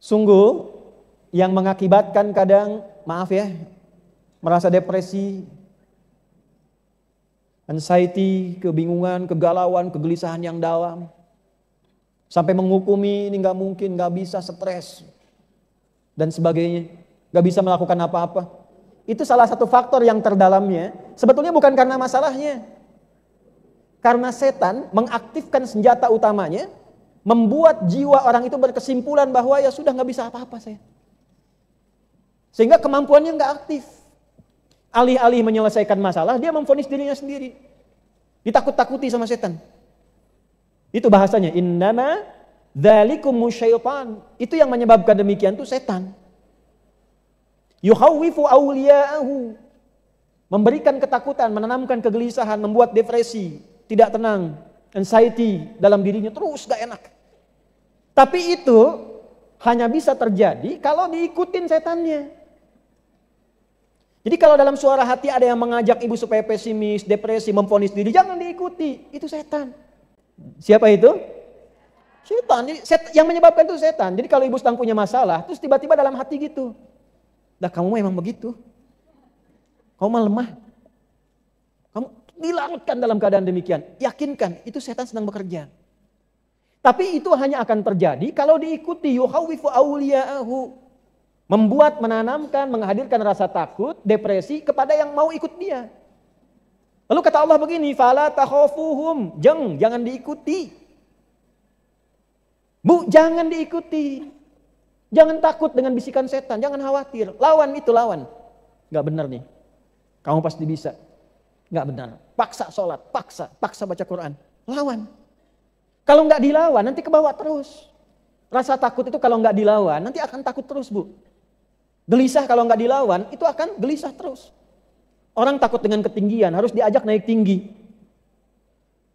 Sungguh yang mengakibatkan kadang, maaf ya, merasa depresi, anxiety, kebingungan, kegalauan, kegelisahan yang dalam. Sampai menghukumi ini nggak mungkin, nggak bisa, stres dan sebagainya, nggak bisa melakukan apa-apa. Itu salah satu faktor yang terdalamnya. Sebetulnya bukan karena masalahnya, karena setan mengaktifkan senjata utamanya, membuat jiwa orang itu berkesimpulan bahwa ya sudah nggak bisa apa-apa saya. Sehingga kemampuannya nggak aktif. Alih-alih menyelesaikan masalah, dia memvonis dirinya sendiri. Ditakut-takuti sama setan. Itu bahasanya, innama dzalikumus syaitan. Itu yang menyebabkan demikian itu setan. Yukhawwifu awliya'ahu. Memberikan ketakutan, menanamkan kegelisahan, membuat depresi, tidak tenang, anxiety dalam dirinya terus gak enak. Tapi itu hanya bisa terjadi kalau diikutin setannya. Jadi kalau dalam suara hati ada yang mengajak ibu supaya pesimis, depresi, memvonis diri, jangan diikuti, itu setan. Siapa itu? Setan. Yang menyebabkan itu setan. Jadi kalau ibu sedang punya masalah, terus tiba-tiba dalam hati gitu, dah kamu memang begitu, kamu mah lemah, kamu dilarutkan dalam keadaan demikian. Yakinkan, itu setan sedang bekerja. Tapi itu hanya akan terjadi kalau diikuti. Yukhawwifu awliya'ahu. Membuat, menanamkan, menghadirkan rasa takut, depresi kepada yang mau ikut dia. Lalu kata Allah begini, fala takhafuhum, jangan diikuti. Bu, jangan diikuti. Jangan takut dengan bisikan setan, jangan khawatir. Lawan itu, lawan. Gak benar nih. Kamu pasti bisa. Gak benar. Paksa sholat, paksa baca Quran. Lawan. Kalau gak dilawan, nanti kebawa terus. Rasa takut itu kalau gak dilawan, nanti akan takut terus, Bu. Gelisah kalau nggak dilawan, itu akan gelisah terus. Orang takut dengan ketinggian, harus diajak naik tinggi.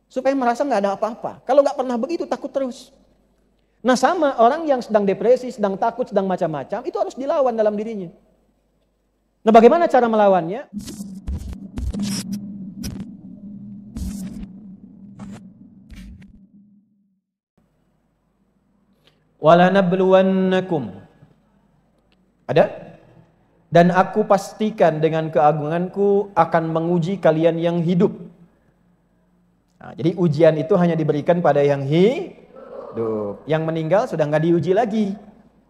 Supaya merasa nggak ada apa-apa. Kalau nggak pernah begitu, takut terus. Nah sama, orang yang sedang depresi, sedang takut, sedang macam-macam, itu harus dilawan dalam dirinya. Nah bagaimana cara melawannya? Walanabluwannakum. Ada? Dan aku pastikan dengan keagunganku akan menguji kalian yang hidup. Nah, jadi ujian itu hanya diberikan pada yang hidup. Yang meninggal sudah nggak diuji lagi.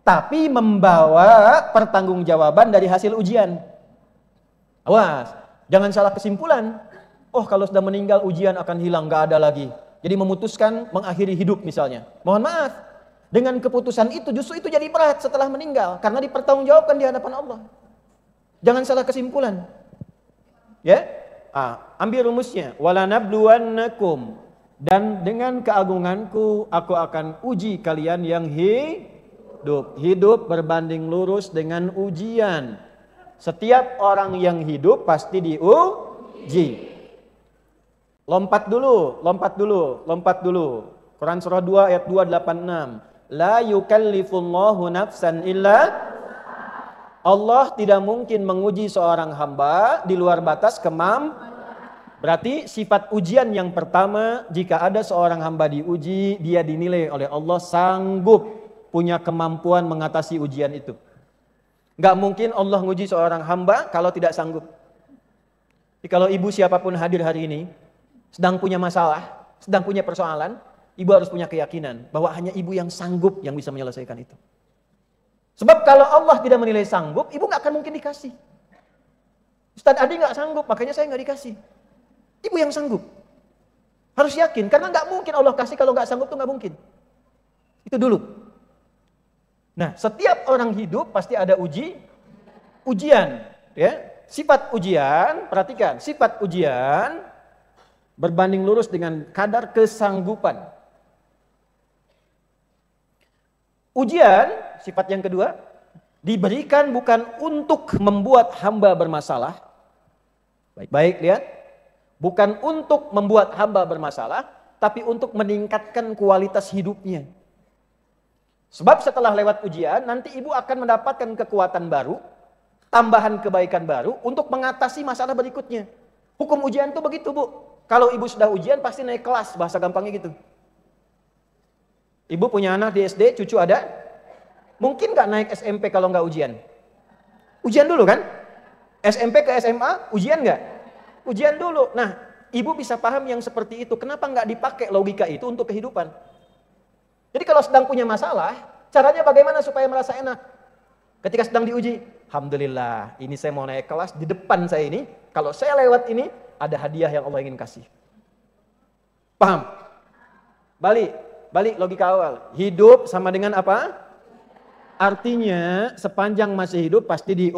Tapi membawa pertanggungjawaban dari hasil ujian. Awas, jangan salah kesimpulan. Oh kalau sudah meninggal ujian akan hilang, nggak ada lagi. Jadi memutuskan mengakhiri hidup misalnya. Mohon maaf. Dengan keputusan itu justru itu jadi berat setelah meninggal. Karena dipertanggungjawabkan di hadapan Allah. Jangan salah kesimpulan. Ya, ambil rumusnya. Walanabluwannakum. Dan dengan keagunganku aku akan uji kalian yang hidup. Hidup berbanding lurus dengan ujian. Setiap orang yang hidup pasti diuji. Lompat dulu. Quran surah 2 ayat 286. La yukallifullahu nafsan illa. Allah tidak mungkin menguji seorang hamba di luar batas Berarti sifat ujian yang pertama, jika ada seorang hamba diuji, dia dinilai oleh Allah sanggup punya kemampuan mengatasi ujian itu. Gak mungkin Allah menguji seorang hamba kalau tidak sanggup. Jadi kalau ibu siapapun hadir hari ini sedang punya masalah, sedang punya persoalan, ibu harus punya keyakinan bahwa hanya ibu yang sanggup yang bisa menyelesaikan itu. Sebab kalau Allah tidak menilai sanggup, ibu gak akan mungkin dikasih. Ustadz Adi gak sanggup, makanya saya gak dikasih. Ibu yang sanggup. Harus yakin, karena gak mungkin Allah kasih kalau gak sanggup itu gak mungkin. Itu dulu. Nah, setiap orang hidup pasti ada ujian. Ya. Sifat ujian, perhatikan, sifat ujian berbanding lurus dengan kadar kesanggupan. Ujian, sifat yang kedua, diberikan bukan untuk membuat hamba bermasalah. Baik-baik, lihat. Bukan untuk membuat hamba bermasalah, tapi untuk meningkatkan kualitas hidupnya. Sebab setelah lewat ujian, nanti ibu akan mendapatkan kekuatan baru, tambahan kebaikan baru untuk mengatasi masalah berikutnya. Hukum ujian itu begitu, Bu. Kalau ibu sudah ujian, pasti naik kelas, bahasa gampangnya gitu. Ibu punya anak di SD, cucu ada? Mungkin nggak naik SMP kalau nggak ujian? Ujian dulu kan? SMP ke SMA, ujian nggak? Ujian dulu. Nah, ibu bisa paham yang seperti itu. Kenapa nggak dipakai logika itu untuk kehidupan? Jadi kalau sedang punya masalah, caranya bagaimana supaya merasa enak? Ketika sedang diuji, alhamdulillah, ini saya mau naik kelas, di depan saya ini, kalau saya lewat ini, ada hadiah yang Allah ingin kasih. Paham? Balik logika awal. Hidup sama dengan apa? Artinya sepanjang masih hidup pasti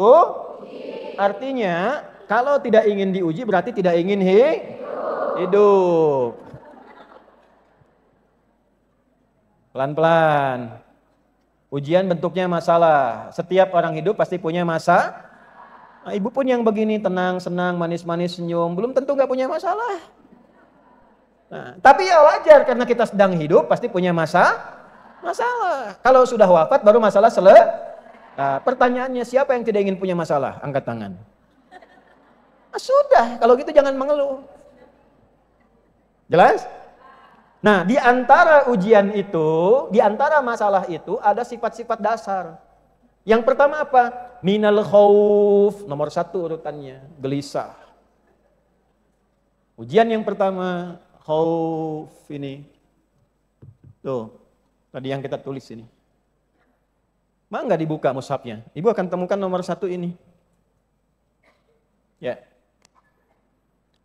artinya kalau tidak ingin diuji berarti tidak ingin hidup. Pelan-pelan. Ujian bentuknya masalah. Setiap orang hidup pasti punya masa. Nah, ibu pun yang begini tenang, senang, manis-manis, senyum, belum tentu nggak punya masalah. Nah, tapi ya wajar karena kita sedang hidup pasti punya masalah. Kalau sudah wafat baru masalah Nah, pertanyaannya siapa yang tidak ingin punya masalah? Angkat tangan. Nah, sudah, kalau gitu jangan mengeluh. Jelas? Nah, di antara ujian itu, di antara masalah itu ada sifat-sifat dasar. Yang pertama apa? Minal khauf, nomor 1 urutannya, gelisah. Ujian yang pertama, khauf ini. Tuh, tadi yang kita tulis ini. Mau nggak dibuka mushafnya? Ibu akan temukan nomor 1 ini. Ya.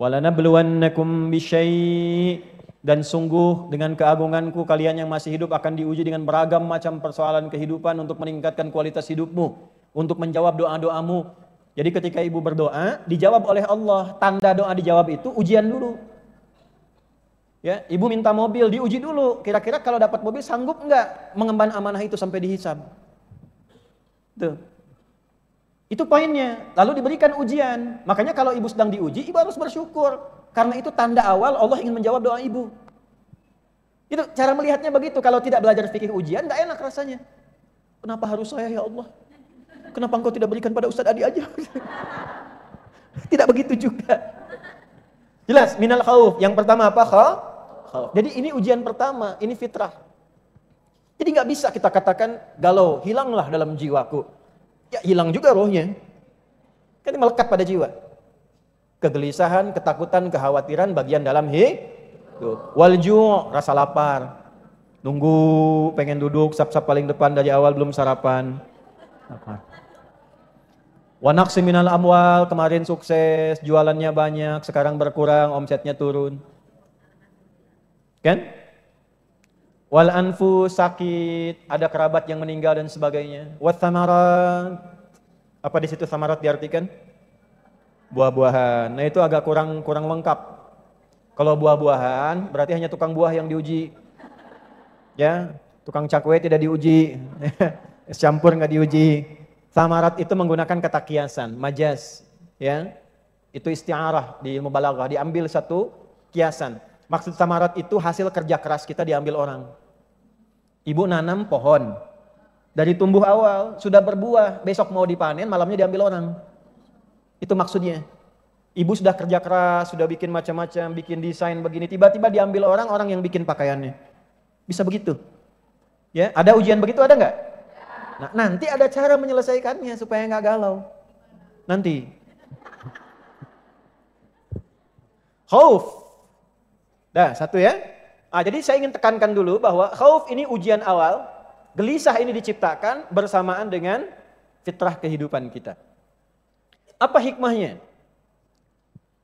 Walanabluwannakum bisyai', dan sungguh dengan keagunganku kalian yang masih hidup akan diuji dengan beragam macam persoalan kehidupan untuk meningkatkan kualitas hidupmu, untuk menjawab doa-doamu. Jadi ketika ibu berdoa, dijawab oleh Allah. Tanda doa dijawab itu ujian dulu. Ya, ibu minta mobil, diuji dulu. Kira-kira kalau dapat mobil sanggup nggak mengemban amanah itu sampai dihisab? Tuh. Itu poinnya. Lalu diberikan ujian. Makanya kalau ibu sedang diuji, ibu harus bersyukur. Karena itu tanda awal Allah ingin menjawab doa ibu. Itu cara melihatnya begitu. Kalau tidak belajar fikih ujian, nggak enak rasanya. Kenapa harus saya ya Allah? Kenapa engkau tidak berikan pada Ustadz Adi aja? Tidak begitu juga. Jelas, minal khauf. Yang pertama apa? Khauf. Jadi ini ujian pertama, ini fitrah. Jadi nggak bisa kita katakan galau, hilanglah dalam jiwaku. Ya hilang juga rohnya. Kan melekat pada jiwa. Kegelisahan, ketakutan, kekhawatiran bagian dalam hidup. Walju', rasa lapar. Nunggu, pengen duduk, sap-sap paling depan dari awal belum sarapan. Wa naqsi minal amwal, kemarin sukses, jualannya banyak, sekarang berkurang, omsetnya turun. Kan? Wal anfus, sakit, ada kerabat yang meninggal dan sebagainya. Wat thamarat, apa di situ thamarat diartikan? Buah-buahan. Nah itu agak kurang lengkap. Kalau buah-buahan berarti hanya tukang buah yang diuji. Ya, tukang cakwe tidak diuji. Campur nggak diuji. Thamarat itu menggunakan kata kiasan, majaz. Ya, itu isti'arah di ilmu balaghah, diambil satu kiasan. Maksud thamarat itu hasil kerja keras kita diambil orang. Ibu nanam pohon, dari tumbuh awal, sudah berbuah, besok mau dipanen, malamnya diambil orang. Itu maksudnya. Ibu sudah kerja keras, sudah bikin macam-macam, bikin desain begini, tiba-tiba diambil orang yang bikin pakaiannya. Bisa begitu. Ya, ada ujian begitu, ada nggak? Nah, nanti ada cara menyelesaikannya supaya nggak galau. Nanti. Khauf. Dah, satu ya. Jadi saya ingin tekankan dulu bahwa khauf ini ujian awal, gelisah ini diciptakan bersamaan dengan fitrah kehidupan kita. Apa hikmahnya?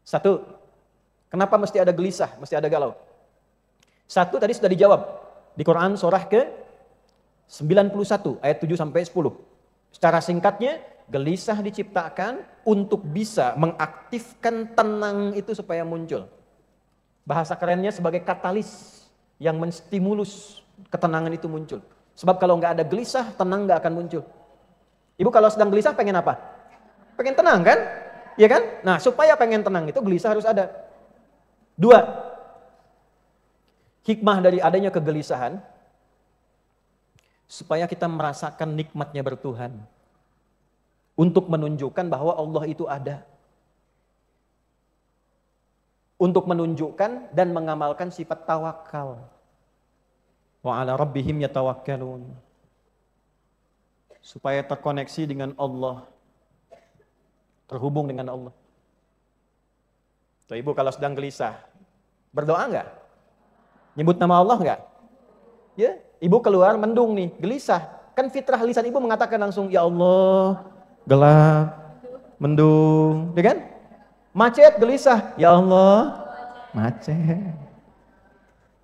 Satu, kenapa mesti ada gelisah, mesti ada galau? Satu tadi sudah dijawab di Quran surah ke-91 ayat 7 sampai 10. Secara singkatnya, gelisah diciptakan untuk bisa mengaktifkan tenang itu supaya muncul. Bahasa kerennya sebagai katalis yang menstimulus ketenangan itu muncul. Sebab kalau nggak ada gelisah, tenang nggak akan muncul. Ibu kalau sedang gelisah pengen apa? Pengen tenang kan? Iya kan? Nah supaya pengen tenang itu gelisah harus ada. 2. Hikmah dari adanya kegelisahan, supaya kita merasakan nikmatnya bertuhan. Untuk menunjukkan bahwa Allah itu ada. Untuk menunjukkan dan mengamalkan sifat tawakal. Wa ala rabbihim yatawakkalun. supaya terkoneksi dengan Allah, terhubung dengan Allah. Tuh, ibu kalau sedang gelisah, berdoa enggak? Nyebut nama Allah enggak? Ya, ibu keluar mendung nih, gelisah. Kan fitrah lisan ibu mengatakan langsung, ya Allah, gelap, mendung, ya kan? Macet, gelisah, ya Allah, macet.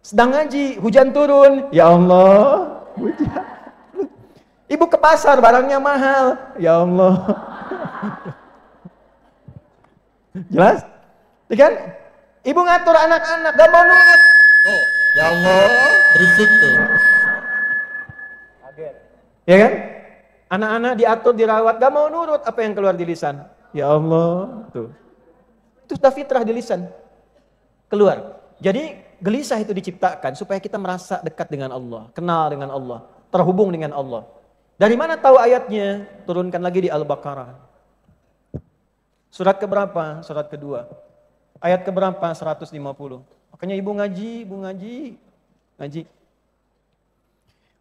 Sedang ngaji, hujan turun, ya Allah, hujan. Ibu ke pasar, barangnya mahal, ya Allah. Jelas? Ya kan? Ibu ngatur anak-anak, gak mau nurut. Oh, ya Allah, berisik tuh. Ya kan? Anak-anak diatur, dirawat, gak mau nurut, apa yang keluar di lisan? Ya Allah, tuh. Itu sudah fitrah di lisan. Keluar. Jadi gelisah itu diciptakan supaya kita merasa dekat dengan Allah, kenal dengan Allah, terhubung dengan Allah. Dari mana tahu ayatnya? Turunkan lagi di Al-Baqarah. Surat keberapa? Surat kedua. Ayat keberapa? 150. Makanya ibu ngaji.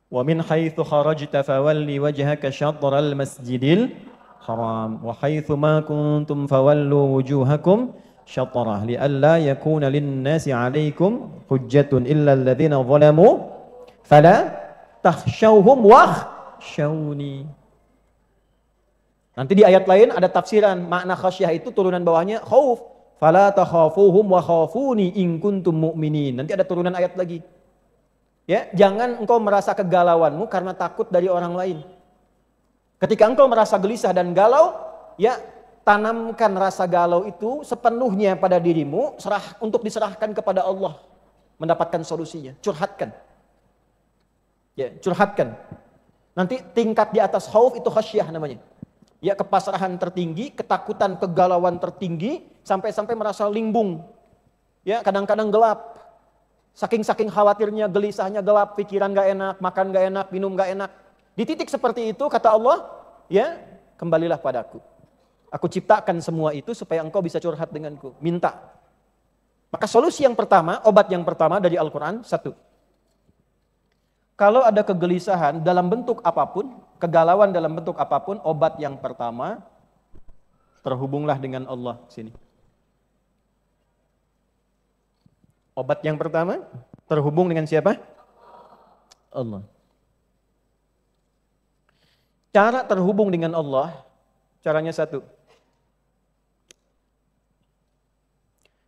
Wa min haitsu kharajta fawalli wajhaka syatral masjidil haram wa haitsu ma kuntum fawallu wujuhakum syatrah li'alla yakuna lin-nasi 'alaikum hujjatun illa alladhina zalamu fala takhshawhum wakhshawni. Nanti di ayat lain ada tafsiran makna khasyah itu turunan bawahnya khauf. Fala takhafuhum wa khafuni in kuntum mu'minin. Nanti ada turunan ayat lagi. Ya, jangan engkau merasa kegalauanmu karena takut dari orang lain. Ketika engkau merasa gelisah dan galau, ya tanamkan rasa galau itu sepenuhnya pada dirimu, untuk diserahkan kepada Allah, mendapatkan solusinya. Curhatkan. Ya, curhatkan. Nanti tingkat di atas khauf itu khasyah namanya. Ya, kepasrahan tertinggi, ketakutan, kegalauan tertinggi, sampai-sampai merasa limbung. Ya, kadang-kadang gelap. Saking-saking khawatirnya, gelisahnya gelap, pikiran gak enak, makan gak enak, minum gak enak. Di titik seperti itu kata Allah, ya, kembalilah padaku. Aku ciptakan semua itu supaya engkau bisa curhat denganku. Minta. Maka solusi yang pertama, obat yang pertama dari Al-Quran, satu. Kalau ada kegelisahan dalam bentuk apapun, kegalauan dalam bentuk apapun, obat yang pertama, terhubunglah dengan Allah. Sini. Obat yang pertama, terhubung dengan siapa? Allah. Cara terhubung dengan Allah, caranya satu.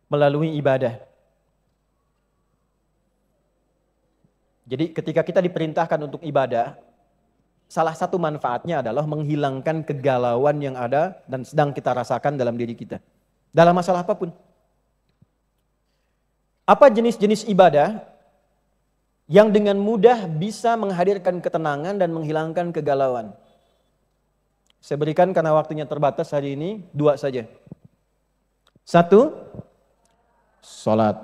Melalui ibadah. Jadi ketika kita diperintahkan untuk ibadah, salah satu manfaatnya adalah menghilangkan kegalauan yang ada dan sedang kita rasakan dalam diri kita. Dalam masalah apapun. Apa jenis-jenis ibadah yang dengan mudah bisa menghadirkan ketenangan dan menghilangkan kegalauan? Saya berikan karena waktunya terbatas hari ini, 2 saja. 1, sholat.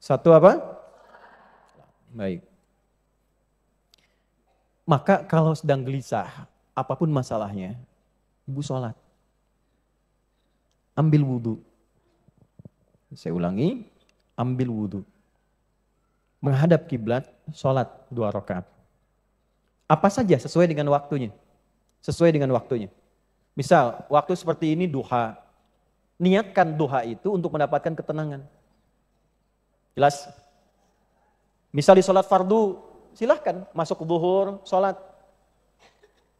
1 apa? Baik. Maka kalau sedang gelisah, apapun masalahnya, ibu sholat. Ambil wudhu. Saya ulangi, ambil wudhu. Menghadap kiblat, sholat 2 rakaat. Apa saja sesuai dengan waktunya. Sesuai dengan waktunya. Misal, waktu seperti ini duha. Niatkan duha itu untuk mendapatkan ketenangan. Jelas? Misal di sholat fardu, silahkan masuk zuhur, sholat.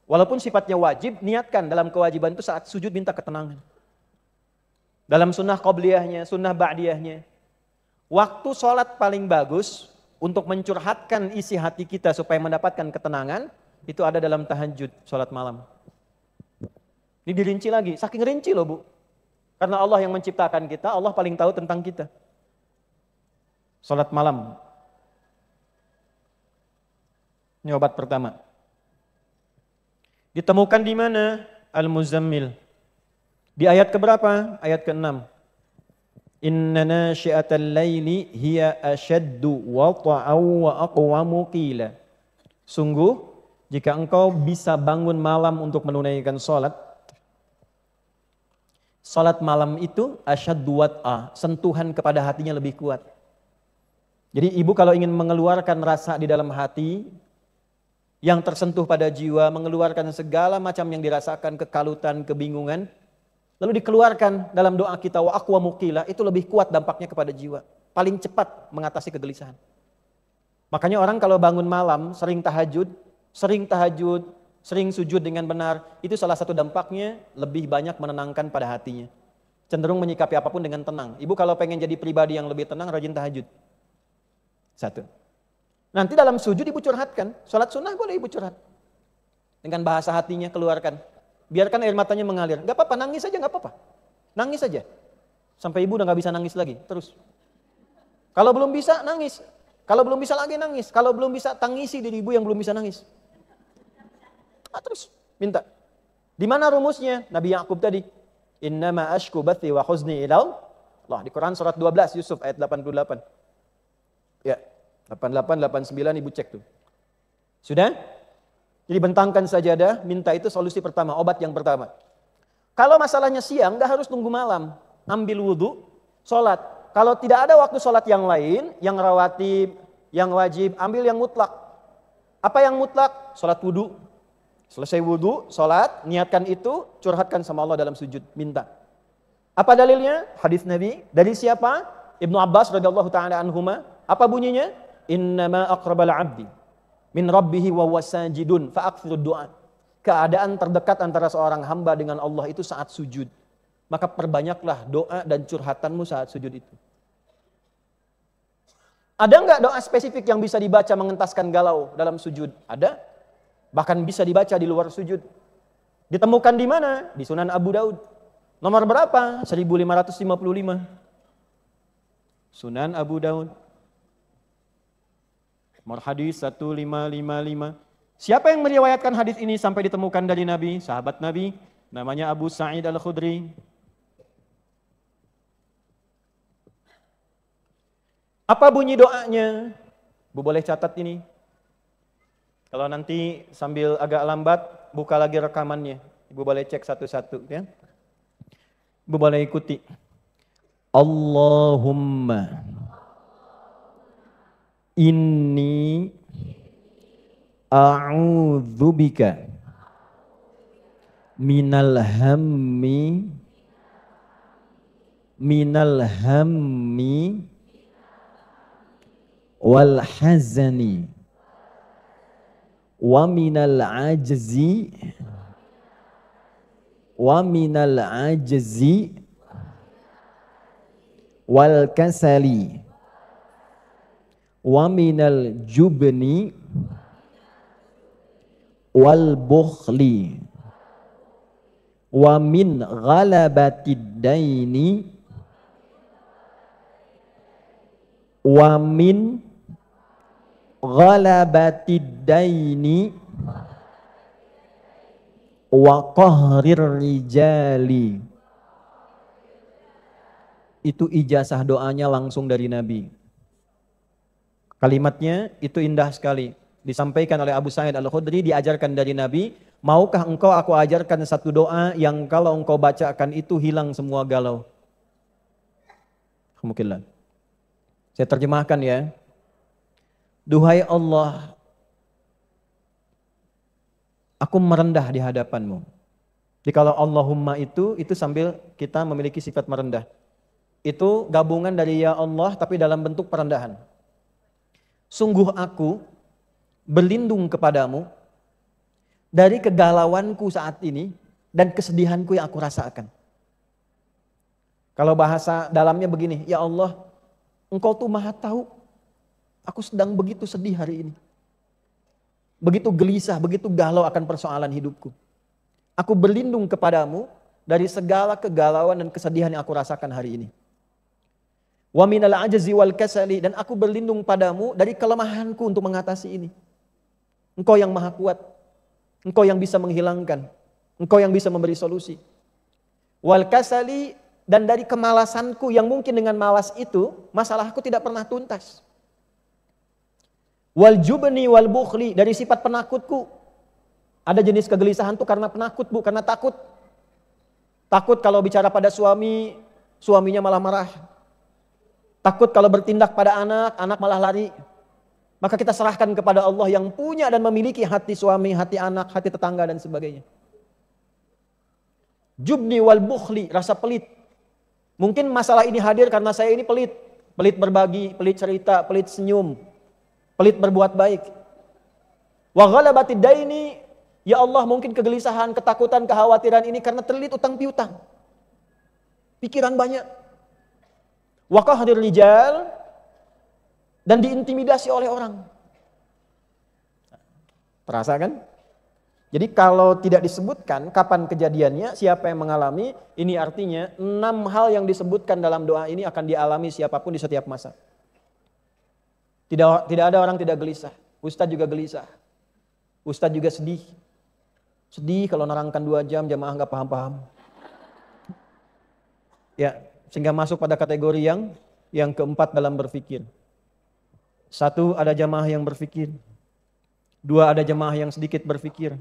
Walaupun sifatnya wajib, niatkan dalam kewajiban itu saat sujud minta ketenangan. Dalam sunnah qobliyahnya, sunnah ba'diyahnya. Waktu sholat paling bagus untuk mencurhatkan isi hati kita supaya mendapatkan ketenangan, itu ada dalam tahajud, sholat malam. Ini dirinci lagi, saking rinci loh Bu. Karena Allah yang menciptakan kita, Allah paling tahu tentang kita. Sholat malam. Ini obat pertama. Ditemukan di mana? Al-Muzammil. Di ayat keberapa? Ayat ke-6. Inna nasyi'atal laili hiya ashaddu wata'aw wa aqwamu qila. Sungguh, jika engkau bisa bangun malam untuk menunaikan salat malam itu asyaddu wat'a, sentuhan kepada hatinya lebih kuat. Jadi ibu kalau ingin mengeluarkan rasa di dalam hati, yang tersentuh pada jiwa, mengeluarkan segala macam yang dirasakan, kekalutan, kebingungan, lalu dikeluarkan dalam doa kita, wa aqwa muqila, itu lebih kuat dampaknya kepada jiwa. Paling cepat mengatasi kegelisahan. Makanya orang kalau bangun malam, sering tahajud, sering sujud dengan benar, itu salah satu dampaknya lebih banyak menenangkan pada hatinya. Cenderung menyikapi apapun dengan tenang. Ibu kalau pengen jadi pribadi yang lebih tenang, rajin tahajud. Satu. Nanti dalam sujud ibu curhatkan, sholat sunnah boleh ibu curhat. Dengan bahasa hatinya keluarkan. Biarkan air matanya mengalir. Gak apa-apa, nangis aja gak apa-apa. Nangis aja. Sampai ibu udah gak bisa nangis lagi, terus. Kalau belum bisa, nangis. Kalau belum bisa lagi, nangis. Kalau belum bisa, tangisi diri ibu yang belum bisa nangis. Terus, minta. Di mana rumusnya? Nabi Yakub tadi. Innama ashku bathi wa khuzni ilal. Allah, di Quran surat 12, Yusuf ayat 88. Ya, 88, 89 ibu cek tuh. Sudah? Jadi bentangkan sajadah, minta itu solusi pertama, obat yang pertama. Kalau masalahnya siang, gak harus tunggu malam. Ambil wudhu, sholat. Kalau tidak ada waktu sholat yang lain, yang rawatib, yang wajib, ambil yang mutlak. Apa yang mutlak? Sholat wudhu. Selesai wudhu, sholat, niatkan itu, curhatkan sama Allah dalam sujud, minta. Apa dalilnya? Hadis Nabi. Dari siapa? Ibnu Abbas radhiyallahu ta'ala anhuma. Apa bunyinya? Innama aqrabal abdi min rabbihi wa huwa sajidun fa'akthirud du'a. Keadaan terdekat antara seorang hamba dengan Allah itu saat sujud. Maka perbanyaklah doa dan curhatanmu saat sujud itu. Ada enggak doa spesifik yang bisa dibaca mengentaskan galau dalam sujud? Ada. Bahkan bisa dibaca di luar sujud. Ditemukan di mana? Di Sunan Abu Daud. Nomor berapa? 1555. Sunan Abu Daud. Nomor hadis 1555. Siapa yang meriwayatkan hadis ini sampai ditemukan dari Nabi? Sahabat Nabi, namanya Abu Sa'id Al-Khudri. Apa bunyi doanya? Bu boleh catat ini. Kalau nanti sambil agak lambat, buka lagi rekamannya. Ibu boleh cek satu-satu ya. Ibu boleh ikuti. Allahumma inni a'udzubika minal hammi wal hazani wa minal ajzi wal kasali wa minal jubni wal bukhli wa min ghalabatid daini wa min ghalabatid daini wa qahrir rijali. Itu ijazah doanya langsung dari Nabi. Kalimatnya itu indah sekali. Disampaikan oleh Abu Sa'id Al-Khudri, diajarkan dari Nabi. Maukah engkau aku ajarkan satu doa yang kalau engkau bacakan itu hilang semua galau. Mungkinlah. Saya terjemahkan ya. Duhai Allah, aku merendah di hadapanmu. Jadi kalau Allahumma itu sambil kita memiliki sifat merendah. Itu gabungan dari ya Allah tapi dalam bentuk perendahan. Sungguh aku berlindung kepadamu dari kegalauanku saat ini dan kesedihanku yang aku rasakan. Kalau bahasa dalamnya begini, ya Allah, engkau tuh maha tahu, aku sedang begitu sedih hari ini. Begitu gelisah, begitu galau akan persoalan hidupku. Aku berlindung kepadamu dari segala kegalauan dan kesedihan yang aku rasakan hari ini. Wa minal ajzi wal kasali, dan aku berlindung padamu dari kelemahanku untuk mengatasi ini. Engkau yang maha kuat. Engkau yang bisa menghilangkan. Engkau yang bisa memberi solusi. Wal kasali, dan dari kemalasanku yang mungkin dengan malas itu masalahku tidak pernah tuntas. Wal jubni wal bukhli, dari sifat penakutku. Ada jenis kegelisahan tuh karena penakut bu, karena takut. Takut kalau bicara pada suami, suaminya malah marah. Takut kalau bertindak pada anak, anak malah lari. Maka kita serahkan kepada Allah yang punya dan memiliki hati suami, hati anak, hati tetangga dan sebagainya. Jubni wal bukhli, rasa pelit. Mungkin masalah ini hadir karena saya ini pelit. Pelit berbagi, pelit cerita, pelit senyum, pelit berbuat baik. Wa ghalabatid daini, ya Allah mungkin kegelisahan, ketakutan, kekhawatiran ini karena terlilit utang piutang. Pikiran banyak. Wa qahrir rijal, dan diintimidasi oleh orang. Terasa kan? Jadi kalau tidak disebutkan kapan kejadiannya, siapa yang mengalami, ini artinya 6 hal yang disebutkan dalam doa ini akan dialami siapapun di setiap masa. Tidak ada orang tidak gelisah. Ustadz juga gelisah. Ustadz juga sedih. Sedih kalau nerangkan 2 jam jamaah nggak paham-paham. Ya, sehingga masuk pada kategori yang keempat dalam berpikir. 1, ada jamaah yang berpikir. 2, ada jamaah yang sedikit berpikir.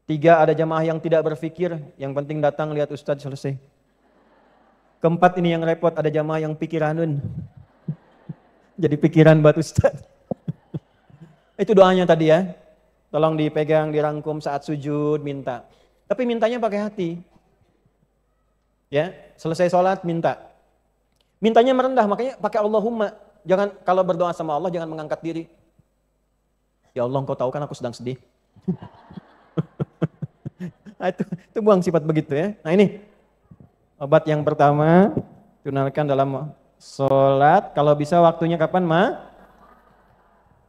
3, ada jamaah yang tidak berpikir, yang penting datang lihat ustadz selesai. 4, ini yang repot, ada jamaah yang pikiranun. Jadi pikiran buat ustadz. Itu doanya tadi ya. Tolong dipegang, dirangkum saat sujud, minta. Tapi mintanya pakai hati. Ya, selesai sholat minta. Mintanya merendah, makanya pakai Allahumma. Jangan, kalau berdoa sama Allah jangan mengangkat diri. Ya Allah, Engkau tahu kan aku sedang sedih. Nah, itu buang sifat begitu ya. Nah ini obat yang pertama, tunaikan dalam sholat. Kalau bisa waktunya kapan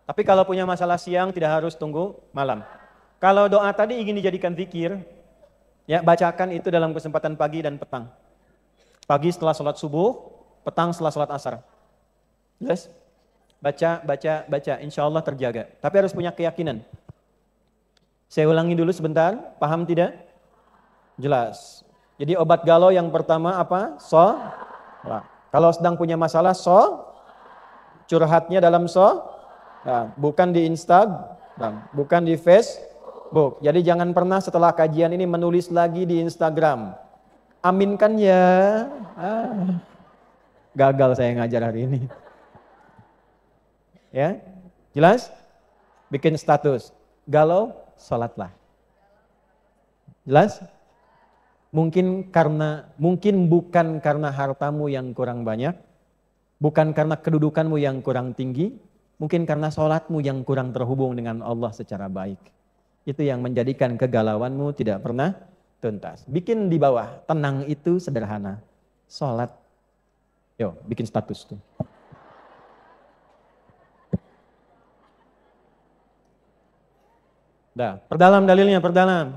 Tapi kalau punya masalah siang tidak harus tunggu malam. Kalau doa tadi ingin dijadikan zikir, ya bacakan itu dalam kesempatan pagi dan petang. Pagi setelah sholat subuh, petang setelah sholat asar. Jelas? Baca, insya Allah terjaga. Tapi harus punya keyakinan. Saya ulangi dulu sebentar, paham tidak? Jelas. Jadi obat galau yang pertama apa? Kalau sedang punya masalah, curhatnya dalam bukan di Instagram, bukan di Facebook. Jadi jangan pernah setelah kajian ini menulis lagi di Instagram. Aminkan ya. Gagal saya ngajar hari ini. Ya, jelas? Bikin status, galau, sholatlah. Jelas? Mungkin bukan karena hartamu yang kurang banyak, bukan karena kedudukanmu yang kurang tinggi, mungkin karena sholatmu yang kurang terhubung dengan Allah secara baik. Itu yang menjadikan kegalauanmu tidak pernah tuntas. Bikin di bawah, tenang itu sederhana. Sholat. Yo, bikin status tuh. Dah, perdalam dalilnya, perdalam.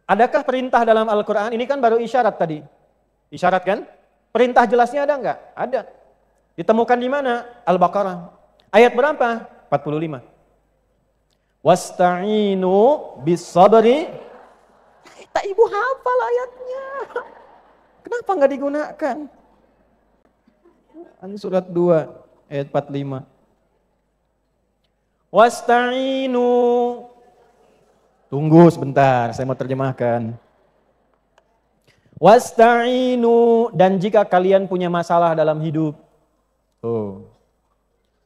Adakah perintah dalam Al-Quran? Ini kan baru isyarat tadi. Isyarat kan? Perintah jelasnya ada enggak? Ada. Ditemukan di mana? Al-Baqarah. Ayat berapa? 45. Wasta'inu bis-sabri. Tak ibu hafal ayatnya. Kenapa enggak digunakan? Surat 2 ayat 45. Wasta'inu. Tunggu sebentar, saya mau terjemahkan. Wasta'inu, dan jika kalian punya masalah dalam hidup,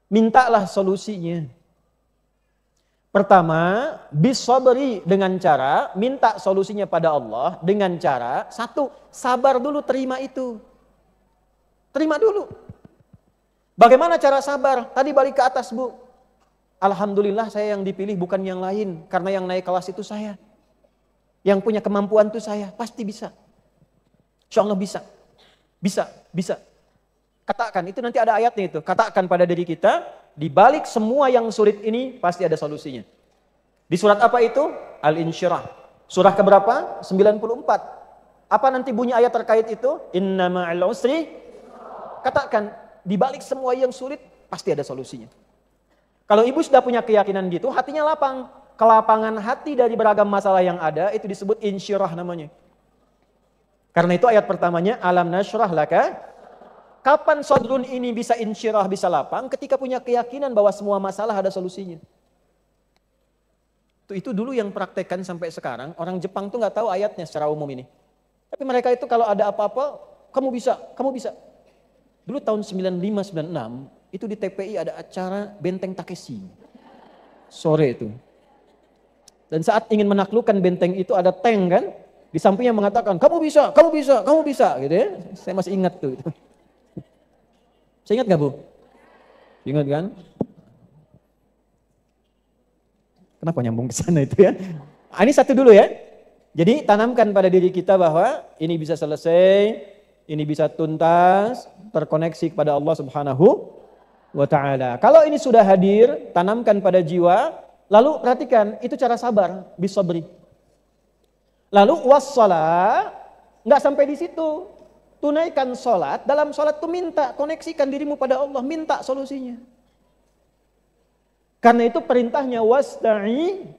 mintalah solusinya. Pertama, bisabri, dengan cara minta solusinya pada Allah dengan cara 1, sabar dulu, terima itu. Terima dulu. Bagaimana cara sabar? Tadi balik ke atas, Bu. Alhamdulillah saya yang dipilih bukan yang lain, karena yang naik kelas itu saya. Yang punya kemampuan itu saya, pasti bisa. Insya Allah bisa. Bisa. Katakan, itu nanti ada ayatnya itu. Katakan pada diri kita, di balik semua yang sulit ini pasti ada solusinya. Di surat apa itu? Al-Insyirah. Surah keberapa? 94. Apa nanti bunyi ayat terkait itu? Inna ma'al usri. Katakan, di balik semua yang sulit pasti ada solusinya. Kalau ibu sudah punya keyakinan gitu, hatinya lapang. Kelapangan hati dari beragam masalah yang ada itu disebut insyirah namanya. Karena itu ayat pertamanya alam nasyrah laka. Kapan sadrun ini bisa insyirah, bisa lapang? Ketika punya keyakinan bahwa semua masalah ada solusinya. Itu dulu yang praktekkan sampai sekarang. Orang Jepang tuh nggak tahu ayatnya secara umum ini. Tapi mereka itu kalau ada apa-apa, kamu bisa. Dulu tahun 95-96, itu di TPI ada acara Benteng Takeshi. Sore itu. Dan saat ingin menaklukkan benteng itu ada tank kan, di sampingnya mengatakan, kamu bisa, kamu bisa, kamu bisa, gitu ya. Saya masih ingat tuh. Saya ingat gak Bu? Ingat kan? Kenapa nyambung ke sana itu ya? Ini satu dulu ya. Jadi tanamkan pada diri kita bahwa ini bisa selesai, ini bisa tuntas, terkoneksi kepada Allah Subhanahu wa ta'ala. Kalau ini sudah hadir, tanamkan pada jiwa, lalu perhatikan, itu cara sabar, bisabri. Lalu wassalah, nggak sampai di situ. Tunaikan sholat, dalam sholat itu minta, koneksikan dirimu pada Allah, minta solusinya. Karena itu perintahnya wasta'in,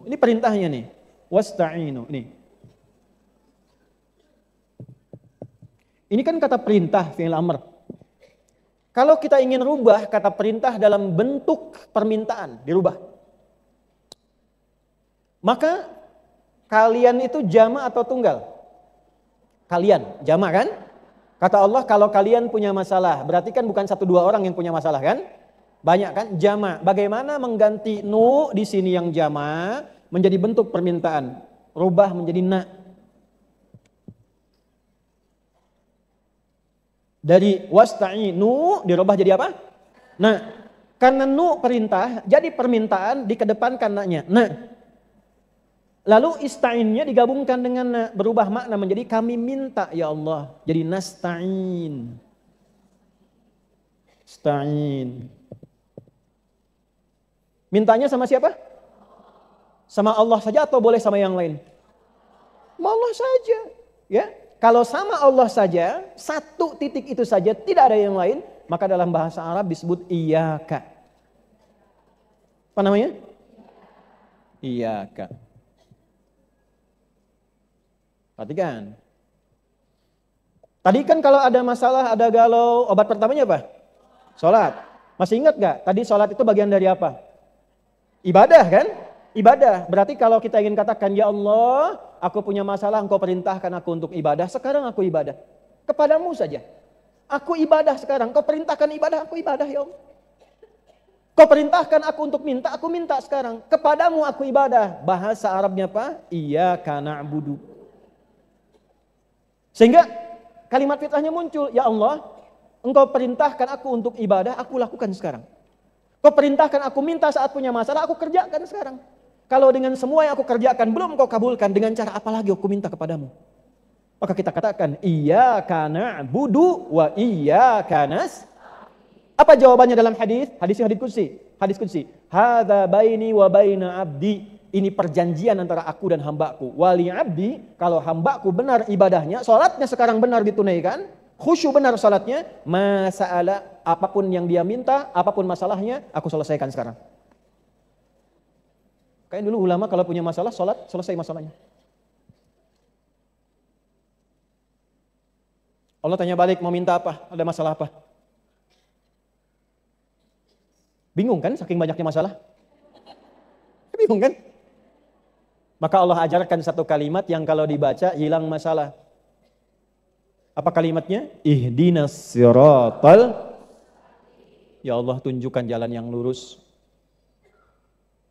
ini perintahnya nih, wasta'inu, ini. Ini kan kata perintah, fi'il amr. Kalau kita ingin rubah kata perintah dalam bentuk permintaan, dirubah. Maka kalian itu jamak atau tunggal? Kalian, jamak kan? Kata Allah kalau kalian punya masalah, berarti kan bukan 1-2 orang yang punya masalah kan? Banyak kan? Jamak. Bagaimana mengganti nu di sini yang jamak menjadi bentuk permintaan? Rubah menjadi na. Dari wasta'inu dirubah jadi apa? Nah, karena nu perintah, jadi permintaan dikedepankan na-nya. Nah, lalu ista'innya digabungkan dengan na, berubah makna menjadi kami minta ya Allah. Jadi nasta'in. Sta'in. Mintanya sama siapa? Sama Allah saja atau boleh sama yang lain? Sama Allah saja, ya. Kalau sama Allah saja, satu titik itu saja, tidak ada yang lain, maka dalam bahasa Arab disebut iyyaka. Apa namanya? Iyyaka. Perhatikan. Tadi kan kalau ada masalah, ada galau, obat pertamanya apa? Sholat. Masih ingat gak? Tadi sholat itu bagian dari apa? Ibadah kan? Ibadah. Berarti kalau kita ingin katakan, ya Allah, aku punya masalah, engkau perintahkan aku untuk ibadah. Sekarang aku ibadah. Kepadamu saja. Aku ibadah sekarang. Kau perintahkan ibadah, aku ibadah ya Allah. Kau perintahkan aku untuk minta, aku minta sekarang. Kepadamu aku ibadah. Bahasa Arabnya apa? Iyyaka na'budu. Sehingga kalimat fitrahnya muncul. Ya Allah, engkau perintahkan aku untuk ibadah, aku lakukan sekarang. Kau perintahkan aku minta saat punya masalah, aku kerjakan sekarang. Kalau dengan semua yang aku kerjakan belum kau kabulkan, dengan cara apa lagi aku minta kepadamu? Maka kita katakan, iyyaka na'budu wa iyyaka nasta'in. Apa jawabannya dalam hadis? Hadis qudsi. Hadis qudsi. Hadza baini wa baina abdi. Ini perjanjian antara aku dan hambaku. Wali abdi, kalau hambaku benar ibadahnya, salatnya sekarang benar ditunaikan, khusyuk benar salatnya, masa'ala, apapun yang dia minta, apapun masalahnya, aku selesaikan sekarang. Kayak dulu ulama kalau punya masalah, salat, selesai masalahnya. Allah tanya balik, mau minta apa? Ada masalah apa? Bingung kan saking banyaknya masalah? Bingung kan? Maka Allah ajarkan satu kalimat yang kalau dibaca hilang masalah. Apa kalimatnya? Ihdinas siratal. Ya Allah, tunjukkan jalan yang lurus.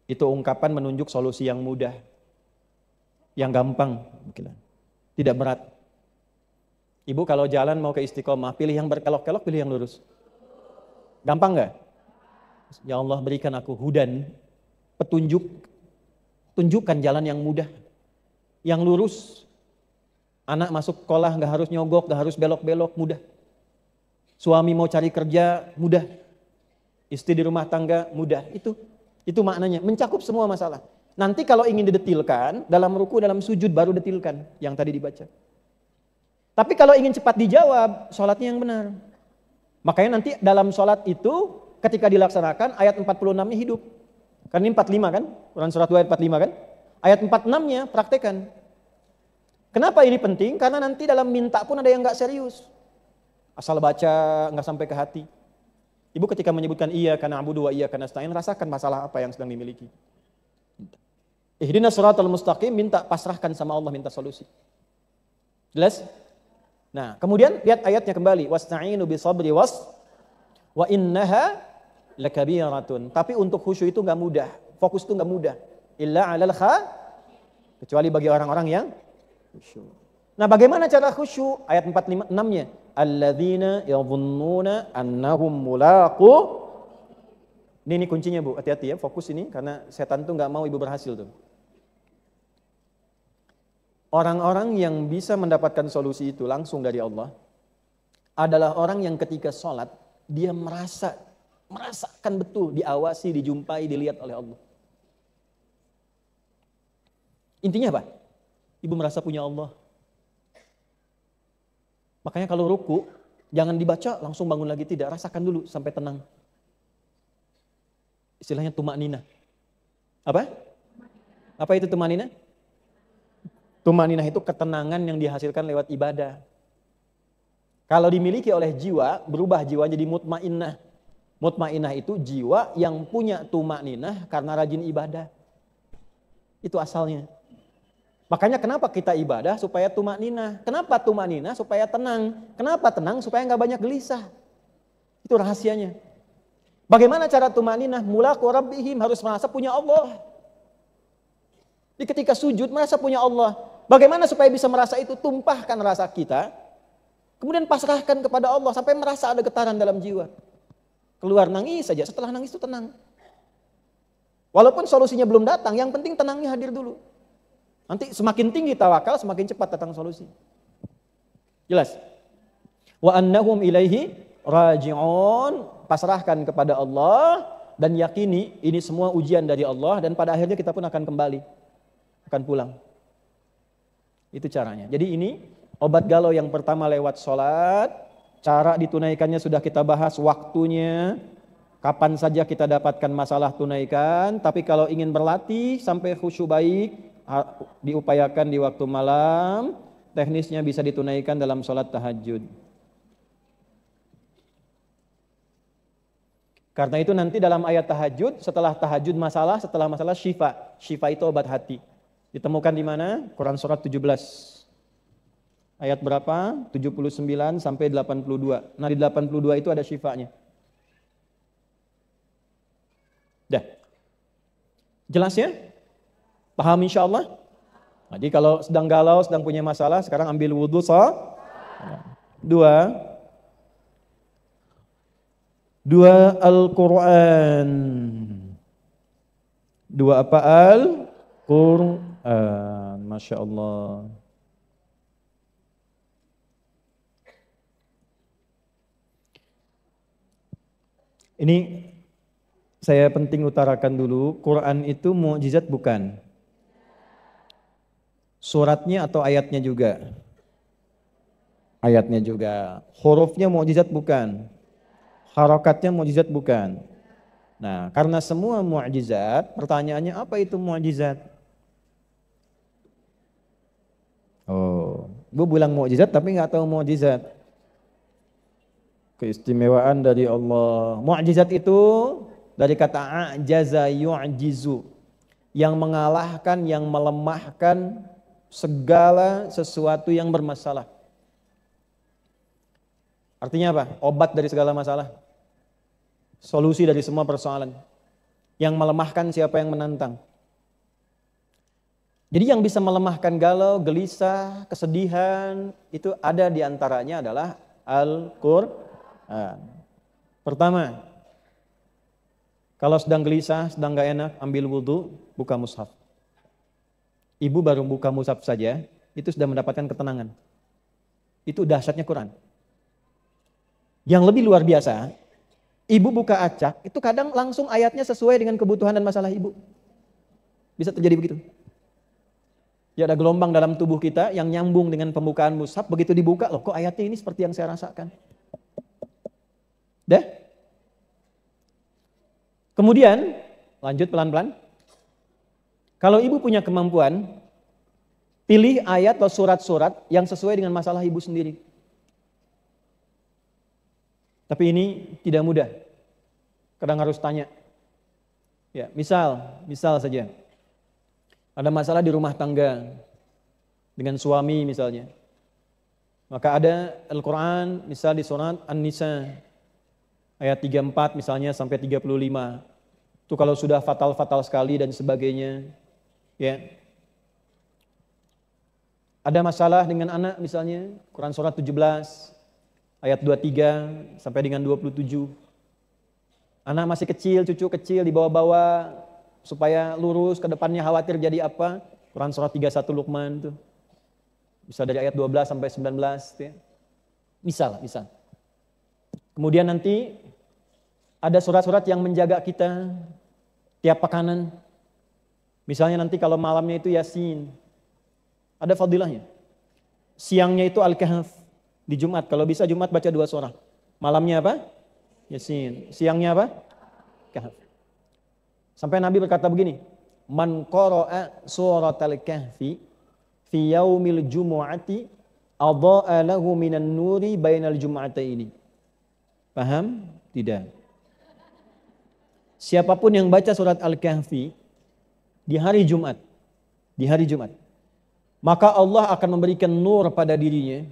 Itu ungkapan menunjuk solusi yang mudah. Yang gampang. Tidak berat. Ibu kalau jalan mau ke istiqomah, pilih yang berkelok-kelok, pilih yang lurus. Gampang gak? Ya Allah, berikan aku hudan, petunjuk. Tunjukkan jalan yang mudah, yang lurus. Anak masuk sekolah gak harus nyogok, gak harus belok-belok, mudah. Suami mau cari kerja, mudah. Istri di rumah tangga, mudah. Itu maknanya, mencakup semua masalah. Nanti kalau ingin didetilkan, dalam ruku, dalam sujud baru detilkan yang tadi dibaca. Tapi kalau ingin cepat dijawab, sholatnya yang benar. Makanya nanti dalam sholat itu, ketika dilaksanakan, ayat 46-nya hidup. Kan ini 45 kan? Quran surat 2 ayat 45 kan? Ayat 46-nya praktekan. Kenapa ini penting? Karena nanti dalam minta pun ada yang gak serius. Asal baca, gak sampai ke hati. Ibu ketika menyebutkan iyyaka na'budu wa iyyaka nasta'in, rasakan masalah apa yang sedang dimiliki. Ihdinas siratal mustaqim, minta, pasrahkan sama Allah, minta solusi. Jelas? Nah, kemudian lihat ayatnya kembali. Wasta'inu bisabri Wa innaha lakabiratun. Tapi untuk khusyuk itu nggak mudah. Fokus itu nggak mudah. Illa 'alal kecuali bagi orang-orang yang khusyuk. Nah, bagaimana cara khusyuk? Ayat 46-nya. Alladzina yadhunnuna annahum mulaqu. Ini kuncinya, Bu. Hati-hati ya, fokus ini karena setan tuh nggak mau ibu berhasil tuh. Orang-orang yang bisa mendapatkan solusi itu langsung dari Allah adalah orang yang ketika sholat dia merasakan betul, diawasi, dijumpai, dilihat oleh Allah. Intinya apa? Ibu merasa punya Allah. Makanya kalau ruku jangan dibaca langsung bangun lagi, tidak, rasakan dulu sampai tenang. Istilahnya tumakninah. Apa? Apa itu tumakninah? Tumakninah itu ketenangan yang dihasilkan lewat ibadah. Kalau dimiliki oleh jiwa, berubah jiwa jadi mutmainnah. Mutmainnah itu jiwa yang punya tumakninah karena rajin ibadah. Itu asalnya. Makanya kenapa kita ibadah? Supaya tumakninah. Kenapa tumakninah? Supaya tenang. Kenapa tenang? Supaya nggak banyak gelisah. Itu rahasianya. Bagaimana cara tumakninah? Mulaqu rabbihim, harus merasa punya Allah. Di ketika sujud merasa punya Allah. Bagaimana supaya bisa merasa itu? Tumpahkan rasa kita, kemudian pasrahkan kepada Allah sampai merasa ada getaran dalam jiwa. Keluar nangis saja, setelah nangis itu tenang. Walaupun solusinya belum datang, yang penting tenangnya hadir dulu. Nanti semakin tinggi tawakal, semakin cepat datang solusi. Jelas? Wa annahum ilaihi raji'un, pasrahkan kepada Allah dan yakini ini semua ujian dari Allah dan pada akhirnya kita pun akan kembali, akan pulang. Itu caranya. Jadi ini obat galau yang pertama lewat sholat. Cara ditunaikannya sudah kita bahas, waktunya. Kapan saja kita dapatkan masalah tunaikan. Tapi kalau ingin berlatih sampai khusyuk baik, diupayakan di waktu malam. Teknisnya bisa ditunaikan dalam sholat tahajud. Karena itu nanti dalam ayat tahajud, setelah tahajud masalah, setelah masalah syifa. Syifa itu obat hati. Ditemukan di mana? Quran surat 17. Ayat berapa? 79 sampai 82. Nah, di 82 itu ada syifanya. Dah. Jelas ya? Paham insyaallah? Jadi kalau sedang galau, sedang punya masalah, sekarang ambil wudhu Dua Al-Quran. Dua apa? Al-Quran. Masya Allah. Ini saya penting utarakan dulu, Quran itu mukjizat bukan? Suratnya atau ayatnya juga? Ayatnya juga. Hurufnya mukjizat bukan? Harakatnya mukjizat bukan? Nah, karena semua mukjizat, pertanyaannya apa itu mukjizat? Oh, Bu bilang mukjizat tapi nggak tahu mukjizat. Keistimewaan dari Allah. Mukjizat itu dari kata ajaza yu'jizu, yang mengalahkan, yang melemahkan segala sesuatu yang bermasalah. Artinya apa? Obat dari segala masalah. Solusi dari semua persoalan. Yang melemahkan siapa yang menantang. Jadi yang bisa melemahkan galau, gelisah, kesedihan, itu ada di antaranya adalah Al-Quran. Pertama, kalau sedang gelisah, sedang gak enak, ambil wudhu, buka mushaf. Ibu baru buka mushaf saja, itu sudah mendapatkan ketenangan. Itu dahsyatnya Quran. Yang lebih luar biasa, ibu buka acak, itu kadang langsung ayatnya sesuai dengan kebutuhan dan masalah ibu. Bisa terjadi begitu. Ya, ada gelombang dalam tubuh kita yang nyambung dengan pembukaan mushaf, begitu dibuka, loh kok ayatnya ini seperti yang saya rasakan. Dah? Kemudian, lanjut pelan-pelan. Kalau ibu punya kemampuan, pilih ayat atau surat-surat yang sesuai dengan masalah ibu sendiri. Tapi ini tidak mudah. Kadang harus tanya. Ya, misal saja. Ada masalah di rumah tangga dengan suami misalnya. Maka ada Al-Quran misal di surat An-Nisa. ayat 34 misalnya sampai 35. Itu kalau sudah fatal-fatal sekali dan sebagainya, ya. Ada masalah dengan anak misalnya, Quran surat 17 ayat 23 sampai dengan 27. Anak masih kecil, cucu kecil dibawa-bawa supaya lurus ke depannya, khawatir jadi apa? Quran surat 31 Luqman tuh. Bisa dari ayat 12 sampai 19 ya. Misal. Kemudian nanti ada surat-surat yang menjaga kita tiap pekanan. Misalnya nanti kalau malamnya itu Yasin, ada fadilahnya. Siangnya itu Al-Kahf di Jumat. Kalau bisa Jumat baca 2 surah. Malamnya apa? Yasin. Siangnya apa? Kahf. Sampai Nabi berkata begini, man qara'a suratal kahfi fi yaumil jumu'ati adha'a lahu minan nuri bainal jum'ataini. Paham? Tidak. Siapapun yang baca surat Al-Kahfi di hari Jumat, maka Allah akan memberikan nur pada dirinya,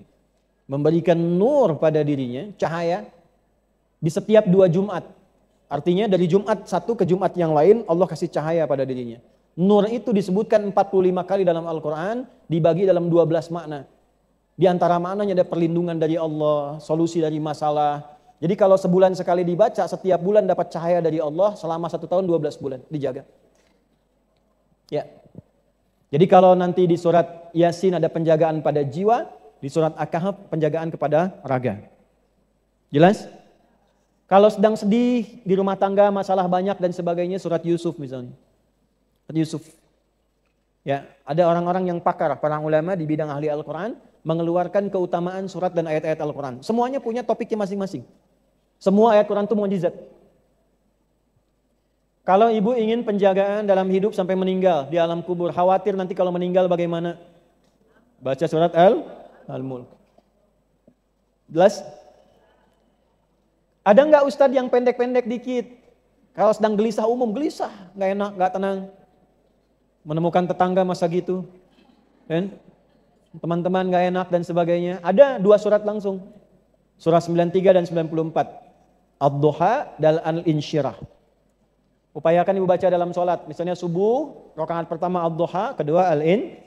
cahaya di setiap 2 Jumat. Artinya dari Jumat satu ke Jumat yang lain Allah kasih cahaya pada dirinya. Nur itu disebutkan 45 kali dalam Al-Quran, dibagi dalam 12 makna. Di antara maknanya ada perlindungan dari Allah, solusi dari masalah. Jadi kalau sebulan sekali dibaca, setiap bulan dapat cahaya dari Allah selama 1 tahun 12 bulan dijaga. Ya. Jadi kalau nanti di surat Yasin ada penjagaan pada jiwa, di surat Al-Kahf penjagaan kepada raga. Jelas? Kalau sedang sedih di rumah tangga, masalah banyak dan sebagainya, surat Yusuf misalnya. Surat Yusuf. Ya, ada orang-orang yang pakar, para ulama di bidang ahli Al-Quran, mengeluarkan keutamaan surat dan ayat-ayat Al-Quran. Semuanya punya topiknya masing-masing. Semua ayat Quran itu mukjizat. Kalau ibu ingin penjagaan dalam hidup sampai meninggal di alam kubur, khawatir nanti kalau meninggal bagaimana? Baca surat Al-Mulk. Jelas? Ada nggak ustadz yang pendek-pendek dikit? Kalau sedang gelisah umum, gelisah, nggak enak, nggak tenang. Menemukan tetangga masa gitu, kan? Teman-teman nggak enak dan sebagainya. Ada 2 surat langsung, surah 93 dan 94, Ad-Duha dan Al-Insyirah. Upayakan ibu baca dalam sholat. Misalnya subuh, rakaat pertama Ad-Duha, kedua Al-In.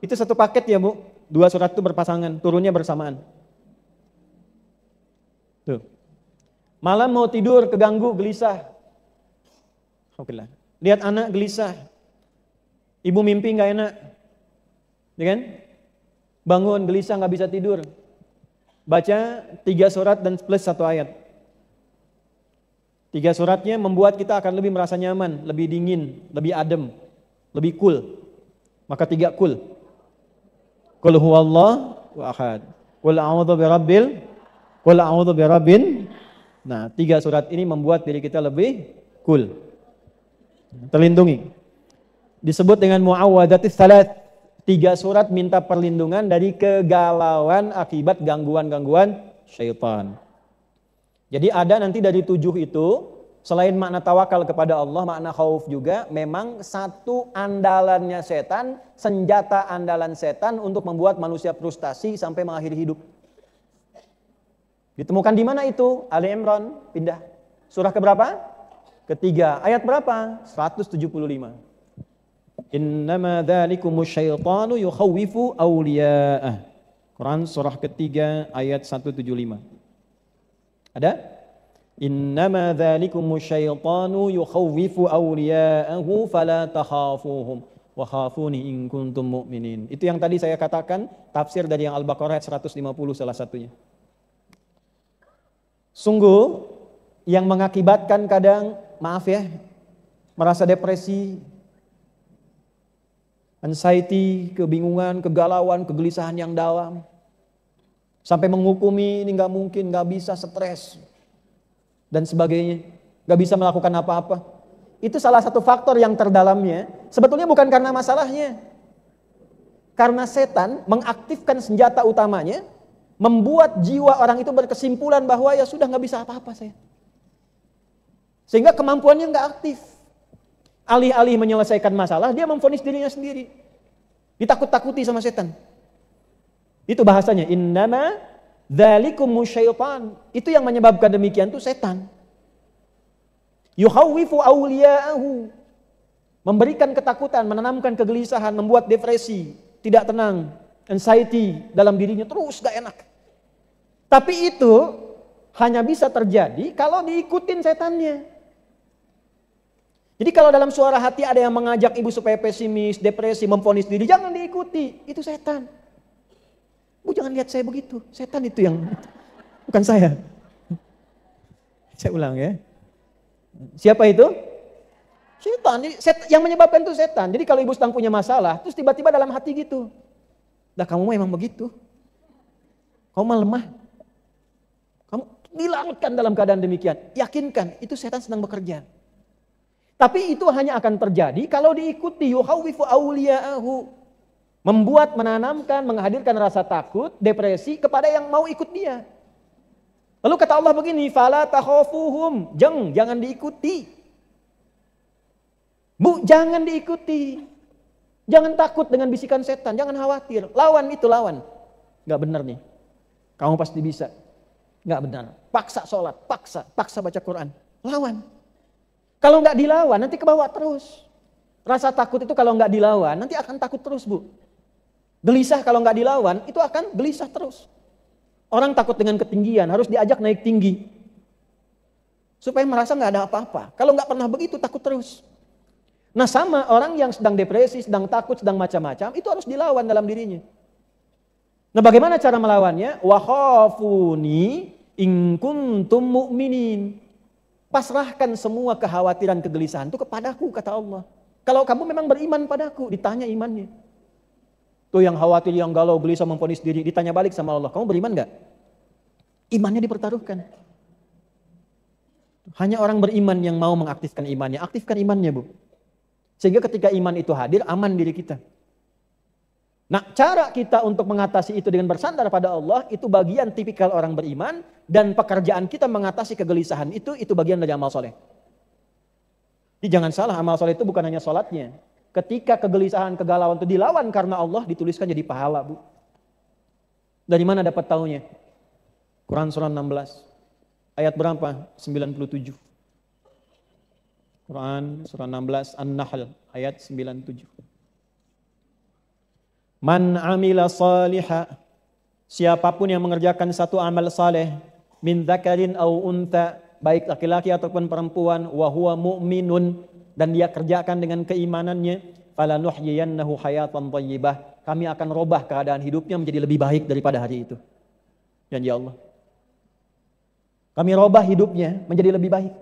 Itu satu paket ya bu. 2 surat itu berpasangan, turunnya bersamaan. Tuh. Malam mau tidur, keganggu, gelisah. Alhamdulillah. Lihat anak gelisah. Ibu mimpi gak enak. Ya kan? Bangun, gelisah, gak bisa tidur. Baca 3 surat dan plus 1 ayat. 3 suratnya membuat kita akan lebih merasa nyaman, lebih dingin, lebih adem, lebih cool. Maka 3 cool. Qul huwallahu ahad. Qul a'udzu birabbin. Nah, 3 surat ini membuat diri kita lebih cool. Terlindungi. Disebut dengan muawwadzatis salat. 3 surat minta perlindungan dari kegalauan akibat gangguan-gangguan syaitan. Jadi ada nanti dari 7 itu, selain makna tawakal kepada Allah, makna khauf juga, memang satu andalannya setan, senjata andalan setan untuk membuat manusia frustasi sampai mengakhiri hidup. Ditemukan di mana itu? Ali Imran, pindah. Surah keberapa? Ketiga. Ayat berapa? 175. Innama dzalikumus syaitanu yukhawwifu awliya'ah. Quran surah ketiga ayat 175. Ada? Innama dzalikumus syaitanu yukhawwifu awliya'ahu fala takhafuhum wa khafuni in kuntum mu'minin. Itu yang tadi saya katakan, tafsir dari yang Al-Baqarah ayat 150 salah satunya. Sungguh yang mengakibatkan kadang, maaf ya, merasa depresi, anxiety, kebingungan, kegalauan, kegelisahan yang dalam. Sampai menghukumi ini nggak mungkin, nggak bisa, stres dan sebagainya, nggak bisa melakukan apa-apa. Itu salah satu faktor yang terdalamnya. Sebetulnya bukan karena masalahnya, karena setan mengaktifkan senjata utamanya, membuat jiwa orang itu berkesimpulan bahwa ya sudah nggak bisa apa-apa saya, sehingga kemampuannya nggak aktif. Alih-alih menyelesaikan masalah, dia memvonis dirinya sendiri, ditakut-takuti sama setan. Itu bahasanya, innama dzalikumus syaitan. Itu yang menyebabkan demikian tuh setan. Yukhawwifu awliya'ahu. Memberikan ketakutan, menanamkan kegelisahan, membuat depresi, tidak tenang, anxiety dalam dirinya, terus gak enak. Tapi itu hanya bisa terjadi kalau diikutin setannya. Jadi kalau dalam suara hati ada yang mengajak ibu supaya pesimis, depresi, memvonis diri, jangan diikuti, itu setan. Bu, jangan lihat saya begitu, setan itu yang, bukan saya. Saya ulang ya. Siapa itu? Setan. Yang menyebabkan itu setan. Jadi kalau ibu sedang punya masalah, terus tiba-tiba dalam hati gitu. Dah kamu memang begitu. Kamu mah lemah. Kamu dilarutkan dalam keadaan demikian. Yakinkan, itu setan sedang bekerja. Tapi itu hanya akan terjadi kalau diikuti. Yukhawwifu awliya'ahu. Membuat, menanamkan, menghadirkan rasa takut, depresi kepada yang mau ikut dia. Lalu kata Allah begini, fala takhafuhum. Jangan diikuti. Bu, jangan diikuti. Jangan takut dengan bisikan setan, jangan khawatir. Lawan itu, lawan. Gak benar nih. Kamu pasti bisa. Gak benar. Paksa sholat, paksa baca Quran. Lawan. Kalau gak dilawan, nanti kebawa terus. Rasa takut itu kalau gak dilawan, nanti akan takut terus, Bu. Gelisah kalau gak dilawan, itu akan gelisah terus. Orang takut dengan ketinggian, harus diajak naik tinggi. Supaya merasa gak ada apa-apa. Kalau gak pernah begitu, takut terus. Nah sama orang yang sedang depresi, sedang takut, sedang macam-macam, itu harus dilawan dalam dirinya. Nah bagaimana cara melawannya? Wa khafuni in kuntum mu'minin. Pasrahkan semua kekhawatiran, kegelisahan itu kepadaku, kata Allah. Kalau kamu memang beriman padaku, ditanya imannya. Tuh yang khawatir, yang galau, gelisah, memvonis diri, ditanya balik sama Allah, kamu beriman gak? Imannya dipertaruhkan. Hanya orang beriman yang mau mengaktifkan imannya. Aktifkan imannya, Bu. Sehingga ketika iman itu hadir, aman diri kita. Nah, cara kita untuk mengatasi itu dengan bersandar pada Allah, itu bagian tipikal orang beriman, dan pekerjaan kita mengatasi kegelisahan itu bagian dari amal soleh. Jadi jangan salah, amal soleh itu bukan hanya sholatnya. Ketika kegelisahan, kegalauan itu dilawan karena Allah, dituliskan jadi pahala, Bu. Dari mana dapat taunya? Quran surah 16. Ayat berapa? 97. Quran surah 16 An-Nahl ayat 97. Man amila salihah, siapapun yang mengerjakan satu amal saleh, min dzakarin au untha, baik laki-laki ataupun perempuan, wa huwa mu'minun, dan dia kerjakan dengan keimanannya, falanuhyiyannahu hayatan thayyibah, kami akan robah keadaan hidupnya menjadi lebih baik daripada hari itu. Janji Allah. Kami robah hidupnya menjadi lebih baik.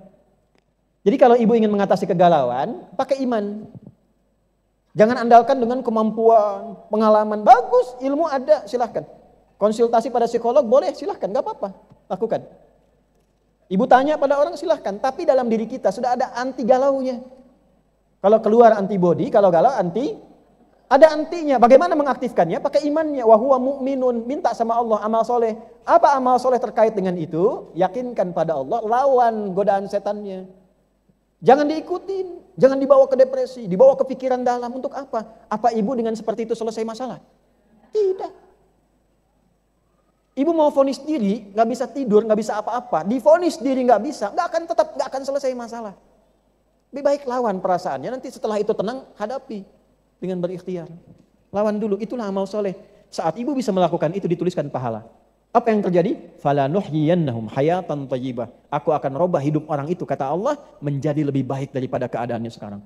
Jadi kalau ibu ingin mengatasi kegalauan, pakai iman. Jangan andalkan dengan kemampuan, pengalaman. Bagus, ilmu ada, silahkan. Konsultasi pada psikolog boleh, silahkan, gak apa-apa. Lakukan. Ibu tanya pada orang, silahkan. Tapi dalam diri kita sudah ada anti galaunya. Kalau keluar antibody, kalau galau anti, ada antinya. Bagaimana mengaktifkannya? Pakai imannya. Wa huwa mu'minun, minta sama Allah amal soleh. Apa amal soleh terkait dengan itu? Yakinkan pada Allah, lawan godaan setannya. Jangan diikutin, jangan dibawa ke depresi, dibawa ke pikiran dalam. Untuk apa? Apa ibu dengan seperti itu selesai masalah? Tidak. Ibu mau vonis diri, gak bisa tidur, gak bisa apa-apa. Divonis diri gak bisa, gak akan selesai masalah. Lebih baik lawan perasaannya, nanti setelah itu tenang, hadapi dengan berikhtiar. Lawan dulu, itulah amal soleh. Saat ibu bisa melakukan itu, dituliskan pahala. Apa yang terjadi? Falanuhyiyannahum hayatan thayyibah. Aku akan robah hidup orang itu, kata Allah, menjadi lebih baik daripada keadaannya sekarang.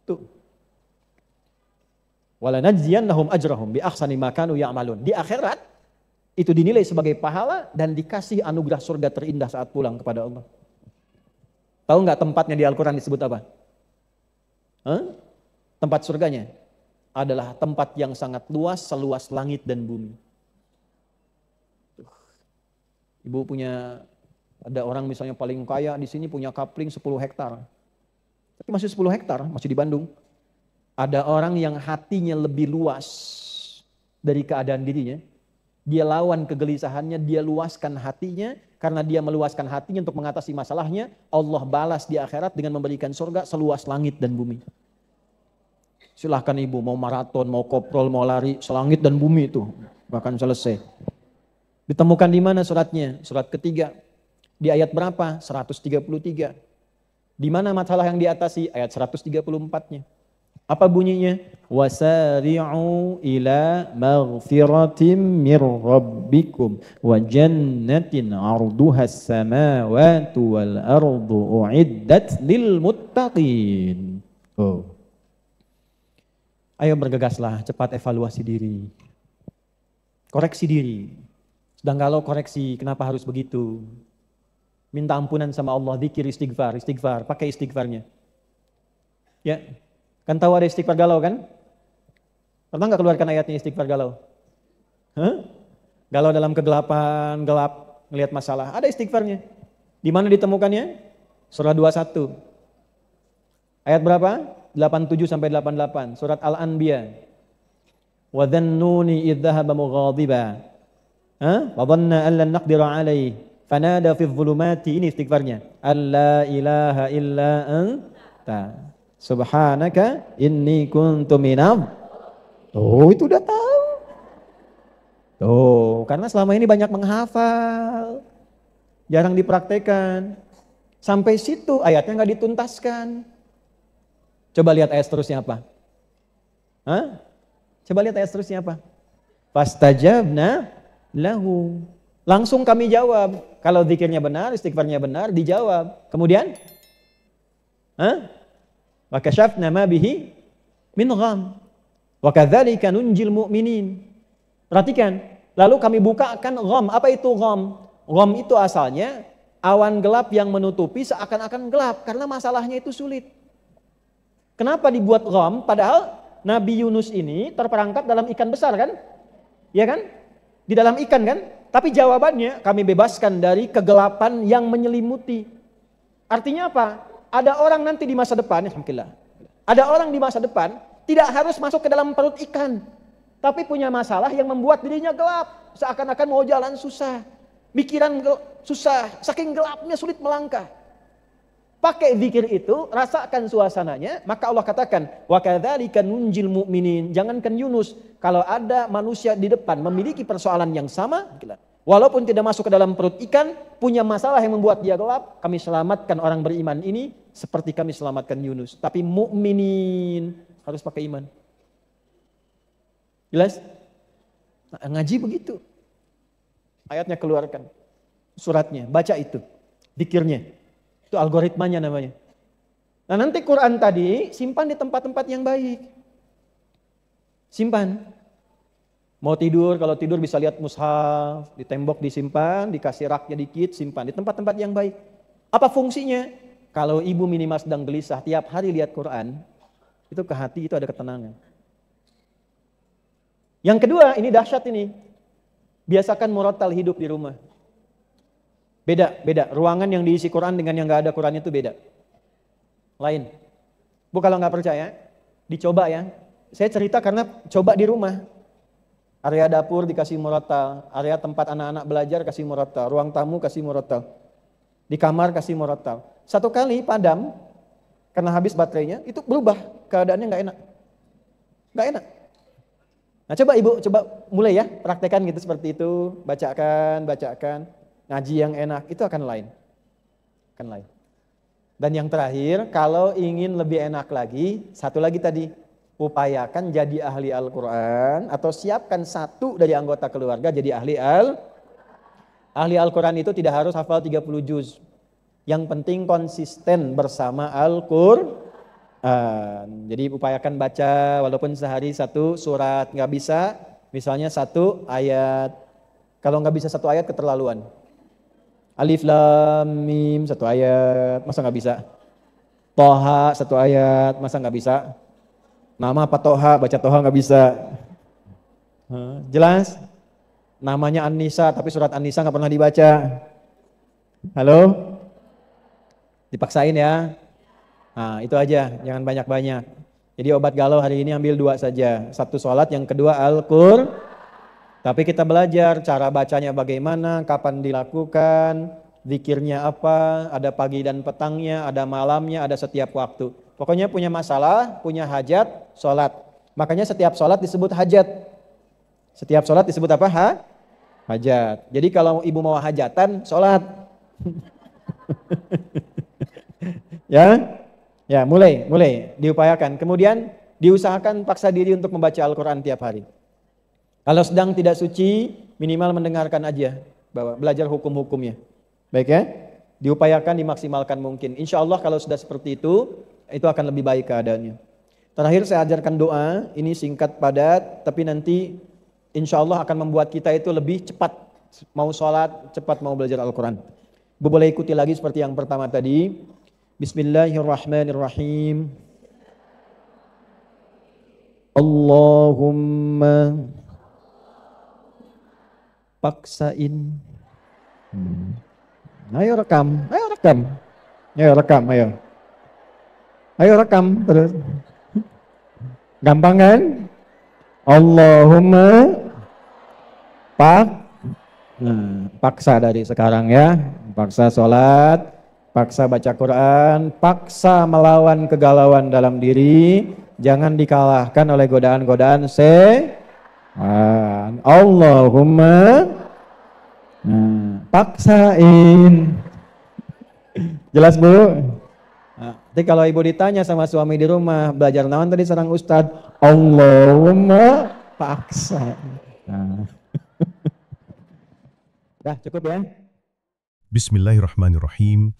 Tuh. Walanajziyannahum ajrahum bi ahsani ma kanu ya'malun. Di akhirat itu dinilai sebagai pahala dan dikasih anugerah surga terindah saat pulang kepada Allah. Tahu nggak tempatnya di Al-Quran disebut apa? Tempat surganya adalah tempat yang sangat luas, seluas langit dan bumi. Ibu punya, ada orang misalnya paling kaya di sini punya kapling 10 hektar. Tapi masih 10 hektar, masih di Bandung. Ada orang yang hatinya lebih luas dari keadaan dirinya. Dia lawan kegelisahannya, dia luaskan hatinya. Karena dia meluaskan hatinya untuk mengatasi masalahnya, Allah balas di akhirat dengan memberikan surga seluas langit dan bumi. Silahkan ibu, mau maraton, mau koprol, mau lari, selangit dan bumi itu. Bahkan selesai. Ditemukan di mana suratnya? Surat ketiga. Di ayat berapa? 133. Di mana masalah yang diatasi? Ayat 134-nya. Apa bunyinya? Wasari'u ila maghfiratin mir rabbikum wa jannatin 'arduhas samawati wal ardu u'iddat lil muttaqin. Oh. Ayo bergegaslah, cepat evaluasi diri. Koreksi diri. Sedang kalau koreksi, kenapa harus begitu? Minta ampunan sama Allah, zikir, istighfar, pakai istighfarnya. Ya. Kan tahu ada istighfar galau kan? Pernah nggak keluarkan ayatnya istighfar galau? Hah? Galau dalam kegelapan, gelap, ngelihat masalah. Ada istighfarnya. Di mana ditemukannya? Surah 21. Ayat berapa? 87 sampai 88. Surat Al-Anbiya. Wa dhannuni idh dhahaba mughadiba. Wa dhanna an lan naqdira alaihi. Fanada fi dhulumati. Ini istighfarnya. Alla ilaha illa anta. Subhanaka inni kuntu minam. Oh, itu udah tahu. Tuh, karena selama ini banyak menghafal. Jarang dipraktekan. Sampai situ ayatnya nggak dituntaskan. Coba lihat ayat seterusnya apa? Hah? Coba lihat ayat seterusnya apa? Fastajabna lahu. Langsung kami jawab. Kalau zikirnya benar, istighfarnya benar, dijawab. Kemudian? Hah? Wa kasyafna ma bihi min gham. Wa kadzalika nunjil mu'minin. Perhatikan, lalu kami bukakan gham. Apa itu gham? Gham itu asalnya awan gelap yang menutupi seakan-akan gelap karena masalahnya itu sulit. Kenapa dibuat gham? Padahal Nabi Yunus ini terperangkap dalam ikan besar kan? Ya kan? Di dalam ikan kan? Tapi jawabannya kami bebaskan dari kegelapan yang menyelimuti. Artinya apa? Ada orang nanti di masa depan, alhamdulillah. Ada orang di masa depan tidak harus masuk ke dalam perut ikan, tapi punya masalah yang membuat dirinya gelap, seakan-akan mau jalan susah, pikiran susah, saking gelapnya sulit melangkah. Pakai zikir itu, rasakan suasananya, maka Allah katakan, wa kadzalika nunjil mu'minin. Jangankan Yunus, kalau ada manusia di depan memiliki persoalan yang sama, walaupun tidak masuk ke dalam perut ikan, punya masalah yang membuat dia gelap, kami selamatkan orang beriman ini seperti kami selamatkan Yunus. Tapi mukminin harus pakai iman. Jelas? Nah, ngaji begitu. Ayatnya keluarkan. Suratnya, baca itu. Zikirnya. Itu algoritmanya namanya. Nah, nanti Quran tadi simpan di tempat-tempat yang baik. Simpan. Mau tidur, kalau tidur bisa lihat mushaf, di tembok disimpan, dikasih raknya dikit, simpan di tempat-tempat yang baik. Apa fungsinya? Kalau ibu minimal sedang gelisah, tiap hari lihat Quran, itu ke hati itu ada ketenangan. Yang kedua, ini dahsyat ini. Biasakan murattal hidup di rumah. Beda. Ruangan yang diisi Quran dengan yang nggak ada Quran itu beda. Lain. Bu kalau nggak percaya, dicoba ya. Saya cerita karena coba di rumah. Area dapur dikasih murattal, area tempat anak-anak belajar kasih murattal, ruang tamu kasih murattal, di kamar kasih murattal. Satu kali padam karena habis baterainya, itu berubah keadaannya nggak enak, nggak enak. Nah coba ibu, coba mulai ya praktekan gitu seperti itu, bacakan, ngaji yang enak itu akan lain. Dan yang terakhir, kalau ingin lebih enak lagi, satu lagi tadi. Upayakan jadi ahli Al-Quran atau siapkan satu dari anggota keluarga jadi ahli Al-Quran itu tidak harus hafal 30 juz. Yang penting konsisten bersama Al-Quran. Jadi upayakan baca walaupun sehari satu surat, nggak bisa misalnya satu ayat. Kalau nggak bisa satu ayat keterlaluan. Alif Lam Mim satu ayat, masa nggak bisa? Toha satu ayat, masa nggak bisa? Nama apa Toha, baca Toha nggak bisa. Jelas? Namanya An-Nisa, tapi surat An-Nisa nggak pernah dibaca. Halo? Dipaksain ya. Nah itu aja, jangan banyak-banyak. Jadi obat galau hari ini ambil 2 saja. Satu sholat, yang kedua Al-Qur'an. Tapi kita belajar cara bacanya bagaimana, kapan dilakukan, zikirnya apa, ada pagi dan petangnya, ada malamnya, ada setiap waktu. Pokoknya punya masalah, punya hajat, sholat. Makanya setiap sholat disebut hajat. Setiap sholat disebut apa? Hajat. Jadi kalau ibu mau hajatan, sholat. Ya, ya mulai diupayakan. Kemudian diusahakan paksa diri untuk membaca Al-Quran tiap hari. Kalau sedang tidak suci, minimal mendengarkan aja, bahwa belajar hukum-hukumnya. Baik ya, diupayakan dimaksimalkan mungkin. Insya Allah kalau sudah seperti itu akan lebih baik keadaannya. Terakhir saya ajarkan doa, ini singkat padat, tapi nanti insya Allah akan membuat kita itu lebih cepat mau sholat, cepat mau belajar Al-Quran. Boleh ikuti lagi seperti yang pertama tadi. Bismillahirrahmanirrahim. Allahumma paksain. Ayo rekam. Ayo rekam terus. Gampang kan? Allahumma paksa dari sekarang ya. Paksa sholat, paksa baca Quran, paksa melawan kegalauan dalam diri, jangan dikalahkan oleh godaan-godaan setan. Allahumma paksain. Jelas Bu? Nanti kalau ibu ditanya sama suami di rumah, belajar naon tadi sareng Ustad, Allahumma paksa. Dah cukup ya. Bismillahirrahmanirrahim.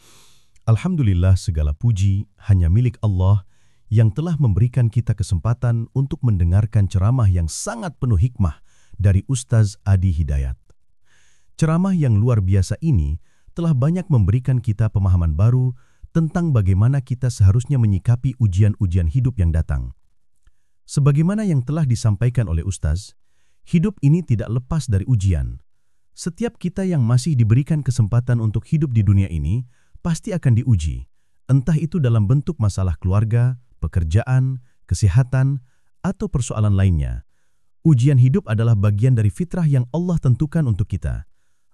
Alhamdulillah, segala puji hanya milik Allah yang telah memberikan kita kesempatan untuk mendengarkan ceramah yang sangat penuh hikmah dari Ustaz Adi Hidayat. Ceramah yang luar biasa ini telah banyak memberikan kita pemahaman baru tentang bagaimana kita seharusnya menyikapi ujian-ujian hidup yang datang. Sebagaimana yang telah disampaikan oleh Ustaz, hidup ini tidak lepas dari ujian. Setiap kita yang masih diberikan kesempatan untuk hidup di dunia ini pasti akan diuji, entah itu dalam bentuk masalah keluarga, pekerjaan, kesehatan, atau persoalan lainnya. Ujian hidup adalah bagian dari fitrah yang Allah tentukan untuk kita.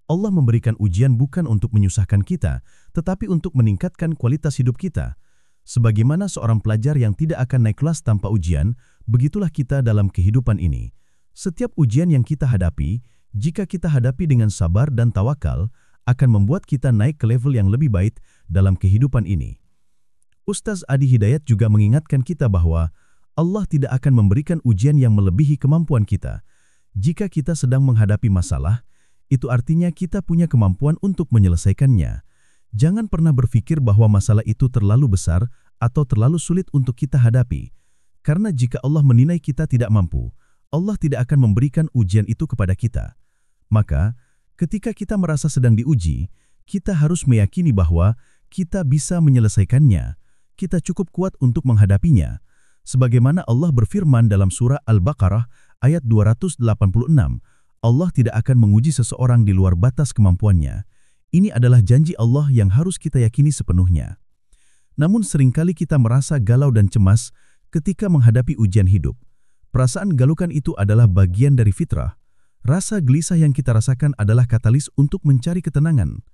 Allah memberikan ujian bukan untuk menyusahkan kita, tetapi untuk meningkatkan kualitas hidup kita. Sebagaimana seorang pelajar yang tidak akan naik kelas tanpa ujian, begitulah kita dalam kehidupan ini. Setiap ujian yang kita hadapi, jika kita hadapi dengan sabar dan tawakal, akan membuat kita naik ke level yang lebih baik dalam kehidupan ini. Ustaz Adi Hidayat juga mengingatkan kita bahwa Allah tidak akan memberikan ujian yang melebihi kemampuan kita. Jika kita sedang menghadapi masalah, itu artinya kita punya kemampuan untuk menyelesaikannya. Jangan pernah berpikir bahwa masalah itu terlalu besar atau terlalu sulit untuk kita hadapi. Karena jika Allah menilai kita tidak mampu, Allah tidak akan memberikan ujian itu kepada kita. Maka, ketika kita merasa sedang diuji, kita harus meyakini bahwa kita bisa menyelesaikannya. Kita cukup kuat untuk menghadapinya. Sebagaimana Allah berfirman dalam surah Al-Baqarah ayat 286, Allah tidak akan menguji seseorang di luar batas kemampuannya. Ini adalah janji Allah yang harus kita yakini sepenuhnya. Namun seringkali kita merasa galau dan cemas ketika menghadapi ujian hidup. Perasaan galukan itu adalah bagian dari fitrah. Rasa gelisah yang kita rasakan adalah katalis untuk mencari ketenangan.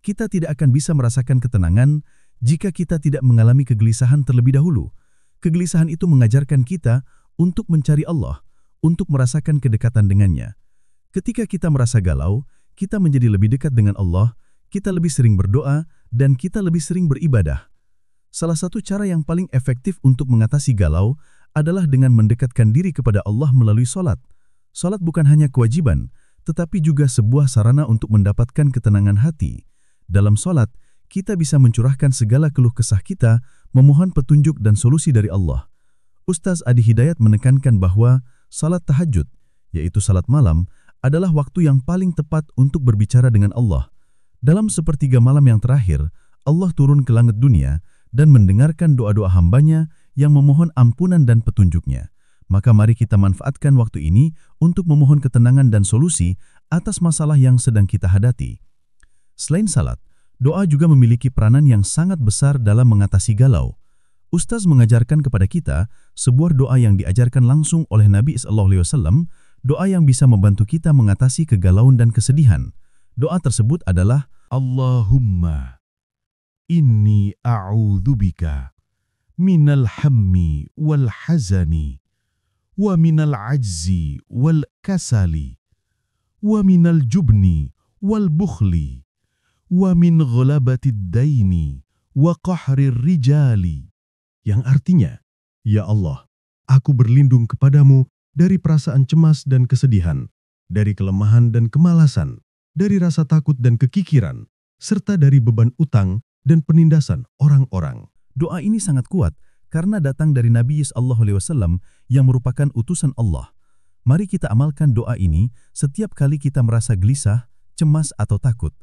Kita tidak akan bisa merasakan ketenangan jika kita tidak mengalami kegelisahan terlebih dahulu. Kegelisahan itu mengajarkan kita untuk mencari Allah, untuk merasakan kedekatan dengannya. Ketika kita merasa galau, kita menjadi lebih dekat dengan Allah, kita lebih sering berdoa, dan kita lebih sering beribadah. Salah satu cara yang paling efektif untuk mengatasi galau adalah dengan mendekatkan diri kepada Allah melalui sholat. Sholat bukan hanya kewajiban, tetapi juga sebuah sarana untuk mendapatkan ketenangan hati. Dalam sholat, kita bisa mencurahkan segala keluh kesah kita, memohon petunjuk dan solusi dari Allah. Ustaz Adi Hidayat menekankan bahwa salat tahajud, yaitu salat malam, adalah waktu yang paling tepat untuk berbicara dengan Allah. Dalam sepertiga malam yang terakhir, Allah turun ke langit dunia dan mendengarkan doa-doa hambanya yang memohon ampunan dan petunjuknya. Maka mari kita manfaatkan waktu ini untuk memohon ketenangan dan solusi atas masalah yang sedang kita hadapi. Selain salat, doa juga memiliki peranan yang sangat besar dalam mengatasi galau. Ustaz mengajarkan kepada kita sebuah doa yang diajarkan langsung oleh Nabi SAW, doa yang bisa membantu kita mengatasi kegalauan dan kesedihan. Doa tersebut adalah, Allahumma inni a'udzubika minal hammi wal hazani wa minal ajzi wal kasali wa minal jubni wal bukhli wa min ghalabatid daini wa qahrir rijali, yang artinya, Ya Allah, aku berlindung kepadamu dari perasaan cemas dan kesedihan, dari kelemahan dan kemalasan, dari rasa takut dan kekikiran, serta dari beban utang dan penindasan orang-orang. Doa ini sangat kuat karena datang dari Nabi sallallahu alaihi wasallam yang merupakan utusan Allah. Mari kita amalkan doa ini setiap kali kita merasa gelisah, cemas atau takut.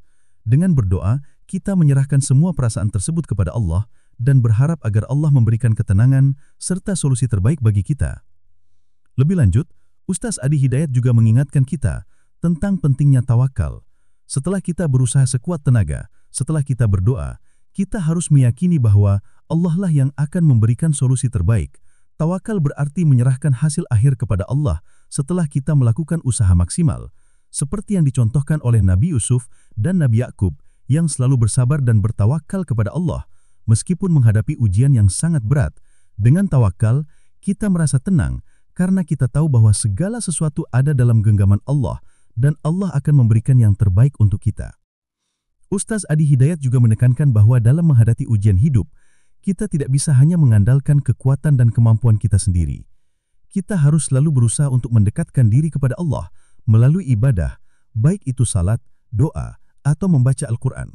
Dengan berdoa, kita menyerahkan semua perasaan tersebut kepada Allah dan berharap agar Allah memberikan ketenangan serta solusi terbaik bagi kita. Lebih lanjut, Ustaz Adi Hidayat juga mengingatkan kita tentang pentingnya tawakal. Setelah kita berusaha sekuat tenaga, setelah kita berdoa, kita harus meyakini bahwa Allah lah yang akan memberikan solusi terbaik. Tawakal berarti menyerahkan hasil akhir kepada Allah setelah kita melakukan usaha maksimal, seperti yang dicontohkan oleh Nabi Yusuf dan Nabi Yakub yang selalu bersabar dan bertawakal kepada Allah, meskipun menghadapi ujian yang sangat berat. Dengan tawakal, kita merasa tenang karena kita tahu bahwa segala sesuatu ada dalam genggaman Allah dan Allah akan memberikan yang terbaik untuk kita. Ustaz Adi Hidayat juga menekankan bahwa dalam menghadapi ujian hidup, kita tidak bisa hanya mengandalkan kekuatan dan kemampuan kita sendiri. Kita harus selalu berusaha untuk mendekatkan diri kepada Allah melalui ibadah, baik itu salat, doa, atau membaca Al-Quran.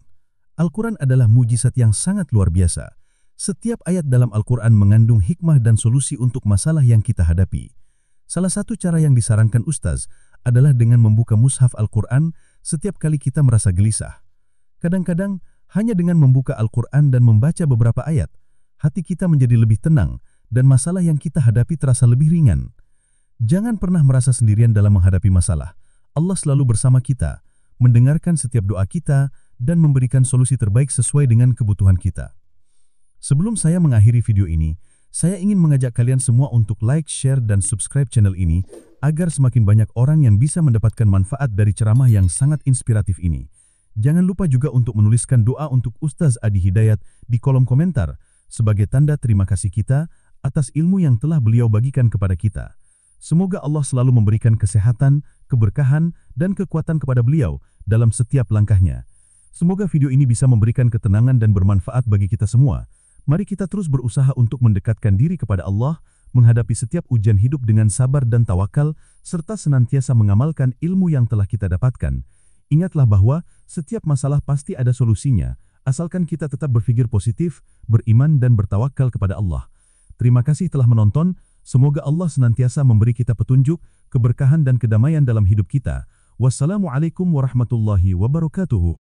Al-Quran adalah mujizat yang sangat luar biasa. Setiap ayat dalam Al-Quran mengandung hikmah dan solusi untuk masalah yang kita hadapi. Salah satu cara yang disarankan Ustaz adalah dengan membuka mushaf Al-Quran setiap kali kita merasa gelisah. Kadang-kadang, hanya dengan membuka Al-Quran dan membaca beberapa ayat, hati kita menjadi lebih tenang dan masalah yang kita hadapi terasa lebih ringan. Jangan pernah merasa sendirian dalam menghadapi masalah. Allah selalu bersama kita, mendengarkan setiap doa kita, dan memberikan solusi terbaik sesuai dengan kebutuhan kita. Sebelum saya mengakhiri video ini, saya ingin mengajak kalian semua untuk like, share, dan subscribe channel ini agar semakin banyak orang yang bisa mendapatkan manfaat dari ceramah yang sangat inspiratif ini. Jangan lupa juga untuk menuliskan doa untuk Ustaz Adi Hidayat di kolom komentar sebagai tanda terima kasih kita atas ilmu yang telah beliau bagikan kepada kita. Semoga Allah selalu memberikan kesehatan, keberkahan, dan kekuatan kepada beliau dalam setiap langkahnya. Semoga video ini bisa memberikan ketenangan dan bermanfaat bagi kita semua. Mari kita terus berusaha untuk mendekatkan diri kepada Allah, menghadapi setiap ujian hidup dengan sabar dan tawakal, serta senantiasa mengamalkan ilmu yang telah kita dapatkan. Ingatlah bahwa setiap masalah pasti ada solusinya, asalkan kita tetap berpikir positif, beriman, dan bertawakal kepada Allah. Terima kasih telah menonton. Semoga Allah senantiasa memberi kita petunjuk, keberkahan, dan kedamaian dalam hidup kita. Wassalamualaikum warahmatullahi wabarakatuh.